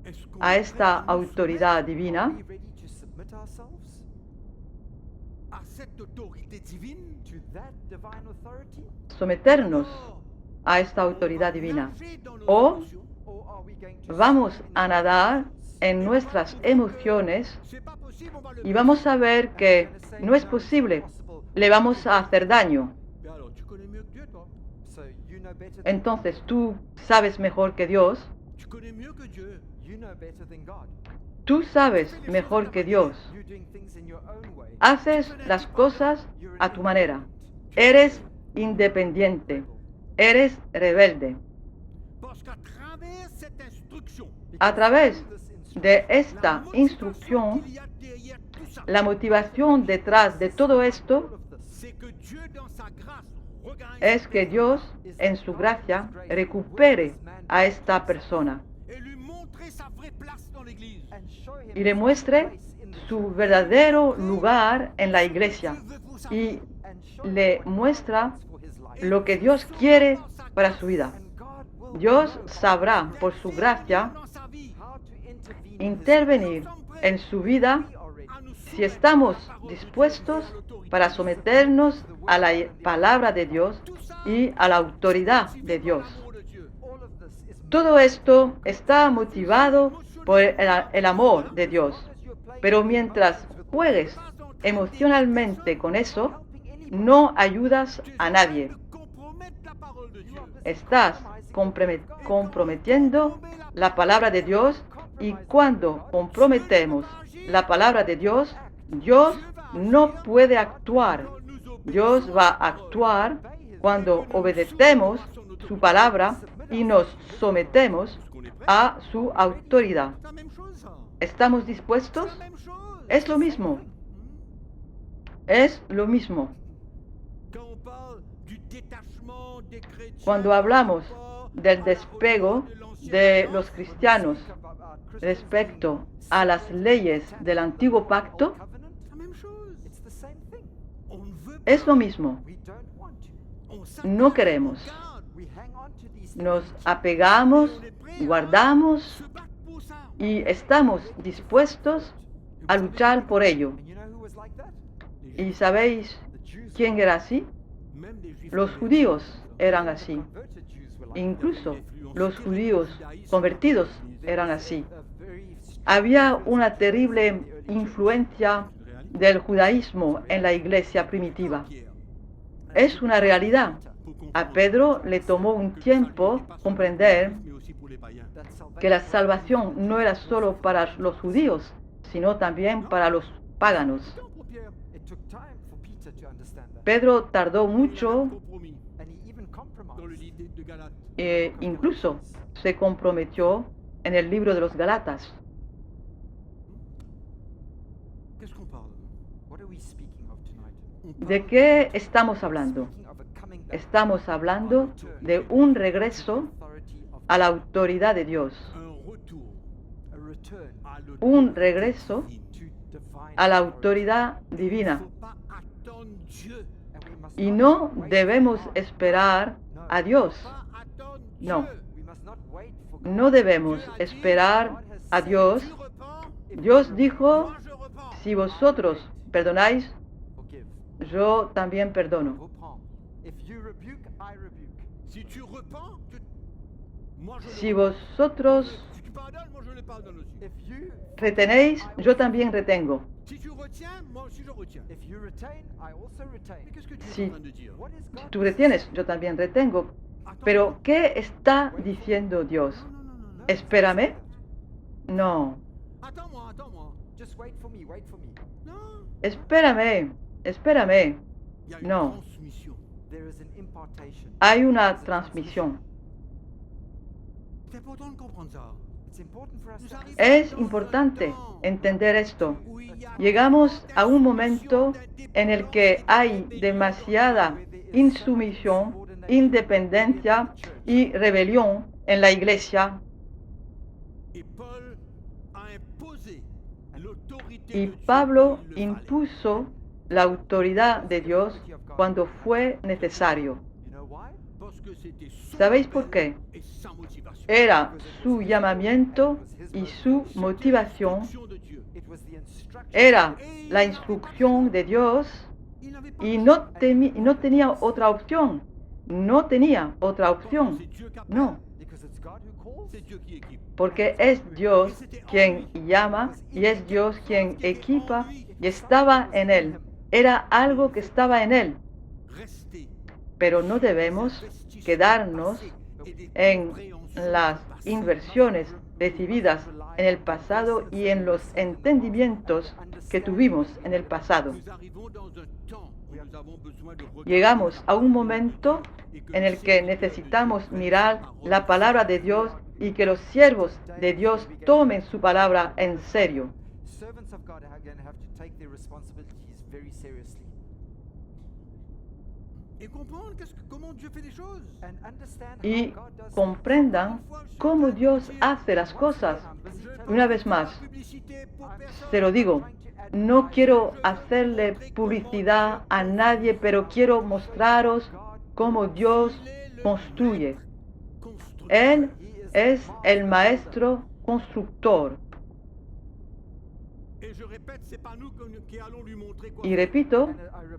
Est-ce qu'on a est esta prêt à nous autoridad Are divina, we ready to submit ourselves soumettre à cette autorité divine? to that divine authority? someternos Or, a esta on va autoridad divina? nager dans nos O émotions. Or are we going to vamos swim in a our nadar emotions? en nuestras emociones C'est pas possible, on va le y vamos a ver And que we're gonna say, no es "No, it's posible, impossible." le vamos a hacer daño. Mais alors, tu connais mieux que Dieu, toi. So you know better than Entonces tú sabes mejor que Dios, Tu connais mieux que Dieu. you know better than God. tú sabes mejor que Dios. You're doing things in your own way. Haces las cosas You're a tu manera. independent. Eres independiente, eres rebelde. Parce qu'à travers cette instruction, A través This instruction, de la esta motivation instrucción, qu'il y a derrière tout ça, la motivación detrás de todo all esto of this c'est que Dieu, dans sa grâce, regagne es que Dios, en su gracia, recupere a esta persona et lui montrer sa vraie place dans l'Église. and show him y le his muestre place in the su church, verdadero lugar en la iglesia Dieu veut pour sa y vie. and show him le what God muestra wants for his life. lo que Dios quiere para su vida. And God will Dios know sabrá, por su gracia, Dans sa vie, how to intervene in his intervenir en su vida life. We are ready. à nous si soumettre estamos à la parole de Dieu dispuestos et à l'autorité para de Dieu. someternos a la palabra de Dios y a la autoridad de Dios. L'amour de Dieu. All of this is Todo esto está motivado por el amor de Dios. Pero mientras juegues emocionalmente con eso, no ayudas a nadie. De compromettre la parole de Dieu. Estás comprometiendo la palabra de Dios y cuando comprometemos la palabra de Dios, Dios no puede actuar. Dios va a actuar cuando obedecemos su palabra y nos sometemos a su autoridad. C'est la même chose, ça. ¿Estamos dispuestos? C'est la même chose. Es lo mismo. Es lo mismo. Quand on parle du détachement des chrétiens Cuando hablamos par rapport del à la despego religion de l'Ancienne de Alliance, los cristianos respecto a las leyes del antiguo pacto, c'est la même chose. It's the same thing. On ne veut pas. es lo mismo. We don't want to. On s'attache, No queremos. on garde, We hang on to these Nos things. apegamos, on est prêt à guardamos se battre pour ça. y estamos dispuestos a luchar por ello. And you know who was like that? Les ¿Y Juifs, sabéis The Jews. quién era así? même les Juifs Los convertis, judíos eran así. Converted Jews were like Incluso los judíos convertidos eran así. that. A very Había una terrible influencia del judaísmo en la iglesia primitiva. Pierre, Es una realidad. pour comprendre A Pedro le tomó un tiempo comprender mais aussi pour les païens. that salvation que la salvación no era solo para los judíos, sino también para los paganos. Non, pour Pierre, It took time for Peter to understand that. Pedro tardó il y a un mucho compromis And he even dans le compromised. livre de Galates. e incluso se comprometió en el libro de los Galatas. Qu'est-ce qu'on parle? What are we speaking of tonight? On ¿De parle qué estamos hablando? Speaking of a coming back, Estamos hablando de un regreso authority of a la autoridad de Dios, un retour a return à un regreso to divine a la authority. autoridad Il ne divina. faut pas attendre Dieu And we Y no debemos esperar a Dios. Pas attendre No. Dieu. We must not wait for God. No debemos Dieu a dit, esperar a Dios. Tu repens, Dios dijo, moi je repens. si vosotros perdonáis, Forgive. yo también perdono. Reprends. If you rebuke, I rebuke. Si tu repens, moi je Si le vosotros Si tu pardonnes, moi je le pardonne aussi. If you retenéis, yo también retengo. Si tu retiens, moi aussi je retiens. if you retain, I also Mais retain. qu'est-ce que tu Si es en train de dire? What is Si God? tú retienes, yo también retengo. Pero, ¿qué está diciendo Dios? Non, non, non, non, non. Espérame. No. Attends-moi, attends-moi. Just wait for me, wait for me. Non. Espérame. Espérame. Il y a une Non. transmission. There is an impartation. Hay una transmisión. C'est important de comprendre ça. It's important for us Nous to arrivons Es dans importante un temps entender esto. où il y a Llegamos a un d'insoumission, momento en el que hay demasiada insumisión, independencia y rebelión en la iglesia. Et Paul a imposé l'autorité Y de Dieu Pablo comme il le fallait. impuso la autoridad de Dios cuando fue necesario. You know why? Parce que c'était son ¿Sabéis appel por qué? et sa motivation. Era su llamamiento y su motivación. L'instruction de Dieu. It was the instruction. Era la instrucción de Dios Il n'avait pas y besoin. no tenía otra opción. No tenía otra opción. C'est Dieu qui appelle. No, Because it's God who calls. C'est Dieu qui équipe. porque es Dios quien llama y es Dios quien equipa y estaba en Él. Era algo que estaba en Él. Rester Pero no debemos quedarnos en las inversiones recibidas en el pasado y en los entendimientos que tuvimos en el pasado. Nous arrivons dans un temps où nous avons besoin de regarder Llegamos a un momento en el que necesitamos mirar la palabra de Dios y que los siervos de Dios tomen su palabra en serio. Servants of God are going to have to take their responsibilities very seriously et comprendre comment Dieu fait les choses. and understand how Y God does comprendan cómo Dios hace las cosas. Una vez más, Publicité pour personne. te lo digo, no quiero hacerle publicidad a nadie, pero quiero mostraros cómo Dios construye. Construire. Él es el maestro constructor. Et je répète, c'est pas nous qui allons lui montrer quoi Y faire. repito,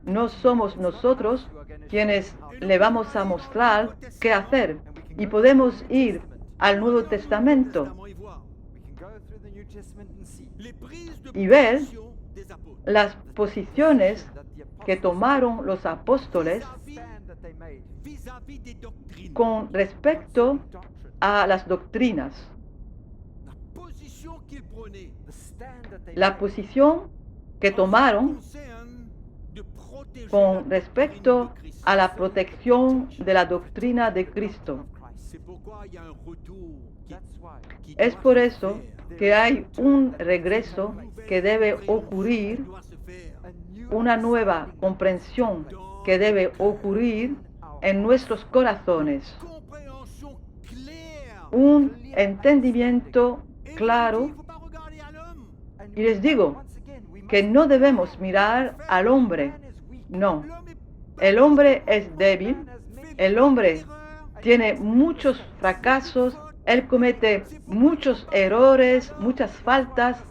no somos nosotros quienes le vamos a mostrar qué hacer. Y podemos ir al Nuevo Testamento Y voir We can go through the New Testament and see les prises de y ver position des apôtres. las posiciones that the apostles que tomaron los apóstoles stand that they made. Vis-à-vis des doctrines. con respecto Doctrine. a las doctrinas. La position qu'ils prenaient The stand that they La made. posición que tomaron concerne de protéger la con doctrine respecto de Christ. a la protección de la doctrina de Cristo. C'est pourquoi il y a un retour That's why qui Es doit por se eso faire. que hay un regreso que debe ocurrir, Doit se faire a new una nueva comprensión que debe ocurrir en nuestros corazones, compréhension claire. un entendimiento Et je vous claro. dis, il faut pas regarder à l'homme. and Y les digo once again, we que must no debemos mirar al hombre. man is weak. No, L'homme est el hombre es débil, Man has many el hombre erreurs. tiene muchos fracasos, él comete muchos errores, muchas faltas.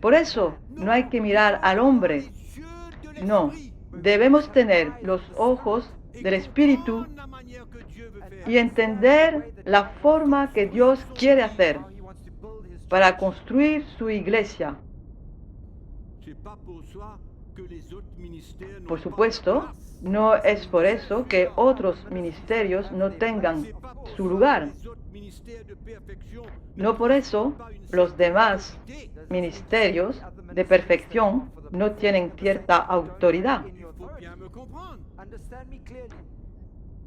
Por eso no hay que mirar al hombre. Les yeux de No, l'esprit. debemos tener los ojos del Espíritu Comprendre la manière que Dieu veut faire. y entender la forma que Dios quiere hacer how he wants to build his para construir su iglesia. C'est pas pour ça que les autres ministères n'ont Por pas supuesto, de place. no es por eso que otros ministerios no tengan C'est pas pour su ça lugar. que les autres ministères de perfection ne No por eso pas une los demás autorité. ministerios de perfección no tienen cierta autoridad. Il faut bien me comprendre. Understand me clearly.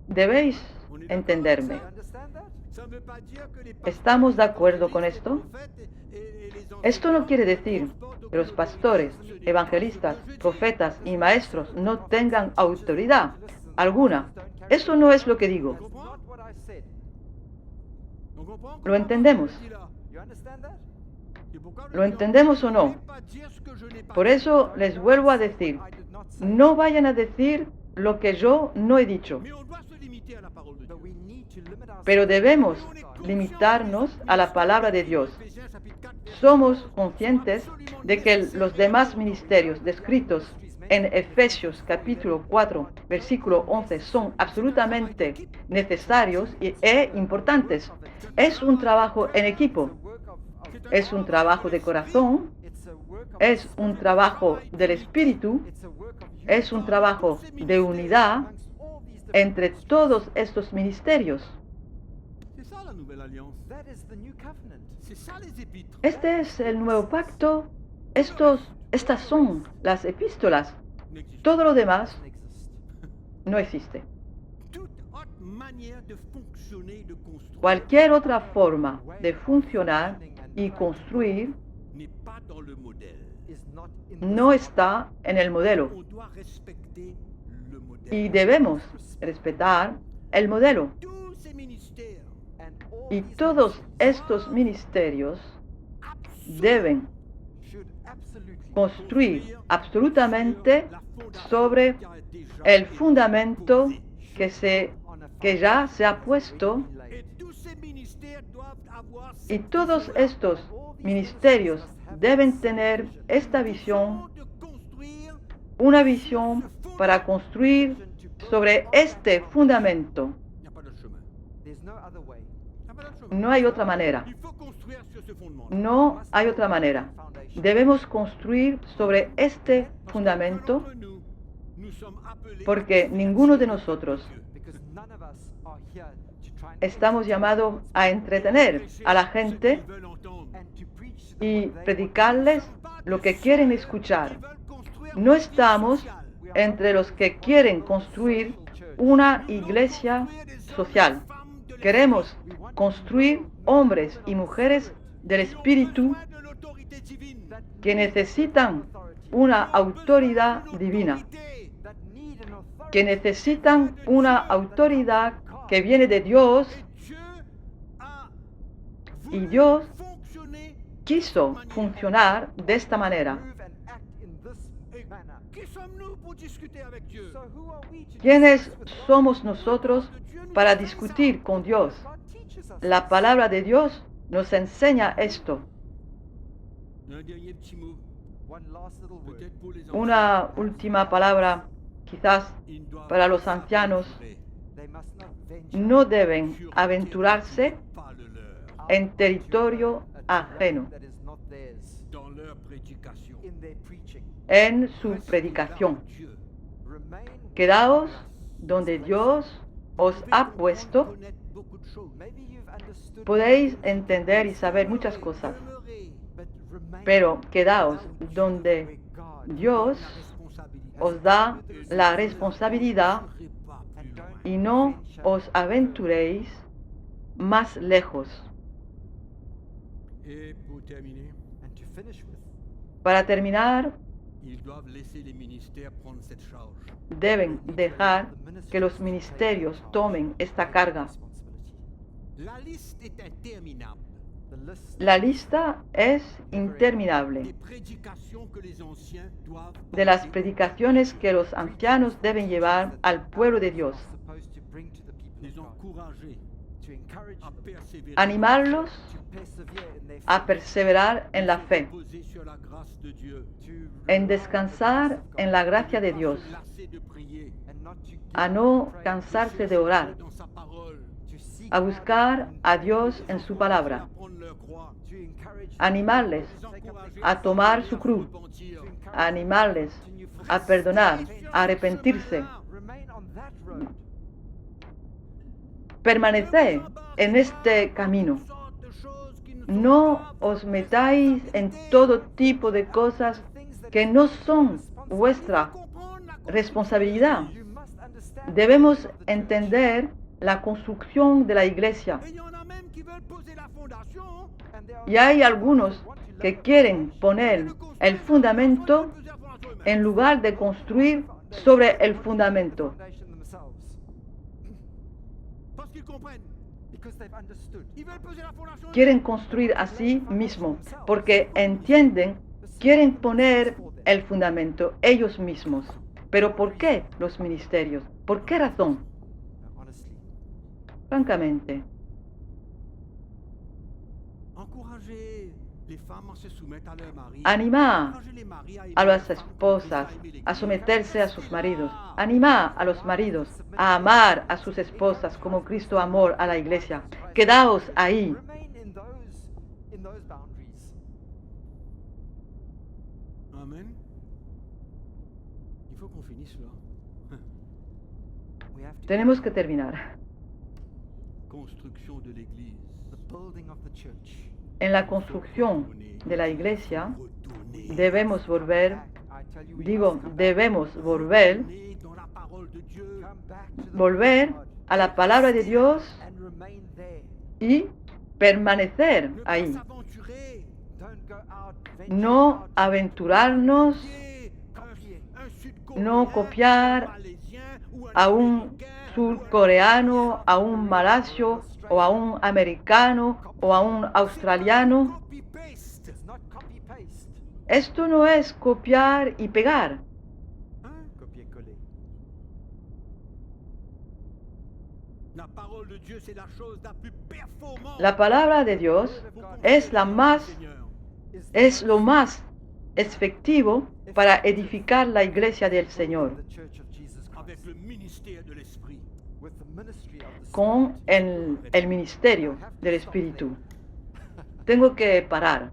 Debéis On est d'accord entenderme. You understand that? Ça ne veut pas dire que les ¿Estamos de acuerdo con évangélistes, esto? les prophètes et les Esto no enseignants quiere decir que los pastores, evangelistas, profetas y maestros no tengan autoridad alguna. Eso no es lo que digo. That's not what I said. On comprend ¿Lo entendemos? You understand that? C'est pourquoi ¿Lo entendemos o no? pas dire ce que je n'ai pas Por eso les vuelvo a decir, I did not say. no vayan a decir lo que yo no he dicho. Mais on doit se limiter à la parole de But Dieu. we need to limit ourselves. Pero debemos limitarnos a la palabra de Dios. Somos conscientes de que los demás ministerios descritos en Efesios capítulo 4, versículo 11 son absolutamente necesarios e importantes. Es un trabajo en equipo, es un trabajo de corazón, es un trabajo del espíritu, es un trabajo de unidad entre todos estos ministerios. C'est ça la nouvelle alliance. That is the new covenant. C'est ça les épîtres. Este es el nuevo pacto. Estas son las epístolas. N'existe Todo lo demás Doesn't exist. no existe. toute autre manière de fonctionner, de construire, Cualquier otra forma de funcionar y construir n'est pas dans le modèle. Is not in no está en el modelo On doit respecter le modèle. y debemos respetar el modelo. Tous ces ministères and all Y these todos nations estos ministerios deben should absolutely construir absolutamente la fondation sobre qui a déjà el été fundamento posée. que ya se ha puesto, Et tous ces ministères doivent avoir y cette todos vision-là. estos ministerios deben tener esta visión, De construire una visión para construir sobre este fundamento. il n'y a pas d'autre chemin. There's no other way. Il n'y a pas d'autre chemin. No hay otra manera. Il faut construire sur ce fondement. No hay otra manera. Debemos construir sobre este fundamento Nous sommes appelés porque ninguno de nosotros Because none of us are here to try and estamos llamados a entretener a la gente qui veulent entendre. and to preach to them y what they predicarles lo que quieren escuchar. No estamos entre los que quieren construir una iglesia social. Queremos construir hombres y mujeres del Espíritu que necesitan una autoridad divina, that need an authority que necesitan una autoridad que viene de Dios, y Dios quiso funcionar de esta manera. move and act in this manner. Qui sommes-nous pour discuter avec Dieu? So who are we to ¿Quiénes discuss with God? somos nosotros para discutir con Dios? God teaches us La this. palabra de Dios nos enseña esto. Un dernier petit mot, One last little word. peut-être pour les Una última palabra, quizás Ils doivent para los ancianos. s'aventurer They must not venture No deben sur aventurarse pas le leur, out en to territorio a ajeno, terrain that is not theirs dans leur prédication. in their preaching. en su Restez predicación. là où Dieu Remain. Quedaos donde Dios os ha puesto. connaître beaucoup de choses. Maybe you've understood. Podéis entender y saber muchas cosas, Demeurez But remain pero quedaos where donde God Dios la responsabilité. os da la responsabilidad Ne serez pas plus and loin. don't y no os aventuréis más lejos. Et pour terminer, and to finish with. Para terminar, ils doivent laisser les ministères prendre cette charge. deben dejar que los ministerios tomen esta carga. Responsibility. La liste est interminable The list La lista es des interminable prédications que les anciens doivent de las porter. predicaciones que los ancianos deben llevar al pueblo de Dios. supposed to bring to the people Les of God, encourager to encourage à them persévérer, Animarlos to persevere in their a faith, perseverar en la fe, reposer sur la grâce de Dieu, to en rely on the descansar grace of God, en la gracia de pas Dios, se lasser de prier, and not to give a up no praying, cansarse de orar, dans sa parole, to seek a God buscar in a prayer, Dios en su palabra, à prendre leur croix, to encourage them, animarles les encourager a tomar su à se cruz, repentir. to encourage a animarles them, continue for a this. perdonar, Remain- a arrepentirse. Remain on that road. Permaneced en este camino. No os metáis en todo tipo de cosas que no son vuestra responsabilidad. You must understand Debemos the church. entender la construcción de la iglesia. Et il y en a même qui veulent poser la fondation. And there are Y hay algunos que quieren poner el fundamento en lugar de construir sobre el fundamento, foundation themselves Parce qu'ils comprennent. because they've understood. Ils veulent poser la fondation. quieren construir a sí mismo, porque entienden, quieren poner el fundamento ellos mismos. Pero ¿por qué los ministerios? ¿Por qué razón? Honestly. Francamente, Encouragez les femmes à se soumettre à leur mari. anima Encouragez les maris à aimer a leurs las femmes comme esposas Christ a aimé l'Église. a someterse a sus maridos. Anima a los maridos a amar a sus esposas como Cristo amó a la iglesia. Quedaos ahí. Remain in those boundaries. Amen. Il faut qu'on finisse là. We have to Tenemos que terminar. Construction de l'Église. the building of the church. En la construcción de la iglesia Retournez. debemos volver, I tell you, we digo, must come back. debemos volver, Retournez dans la parole de Dieu. Come back to the volver word of God a la palabra de Dios and remain there. y permanecer Ne pas ahí. s'aventurer. Don't go out, venture No out, aventurarnos Copier un Sud-Coréen, no copiar un Malaisien, ou un a un Américain, surcoreano, a un malasio, o a un americano, o a un australiano. Copy-paste. It's not copy paste. Esto no es copiar y pegar. Hein? Copier-coller. La parole de Dieu, c'est la chose la plus performante. La palabra de Dios es la más, Seigneur. es lo más efectivo para edificar la iglesia del Señor, The church of Jesus Avec Christ. le ministère de l'Esprit. With the ministry of the con Spirit. el ministerio del Espíritu. Tengo que parar.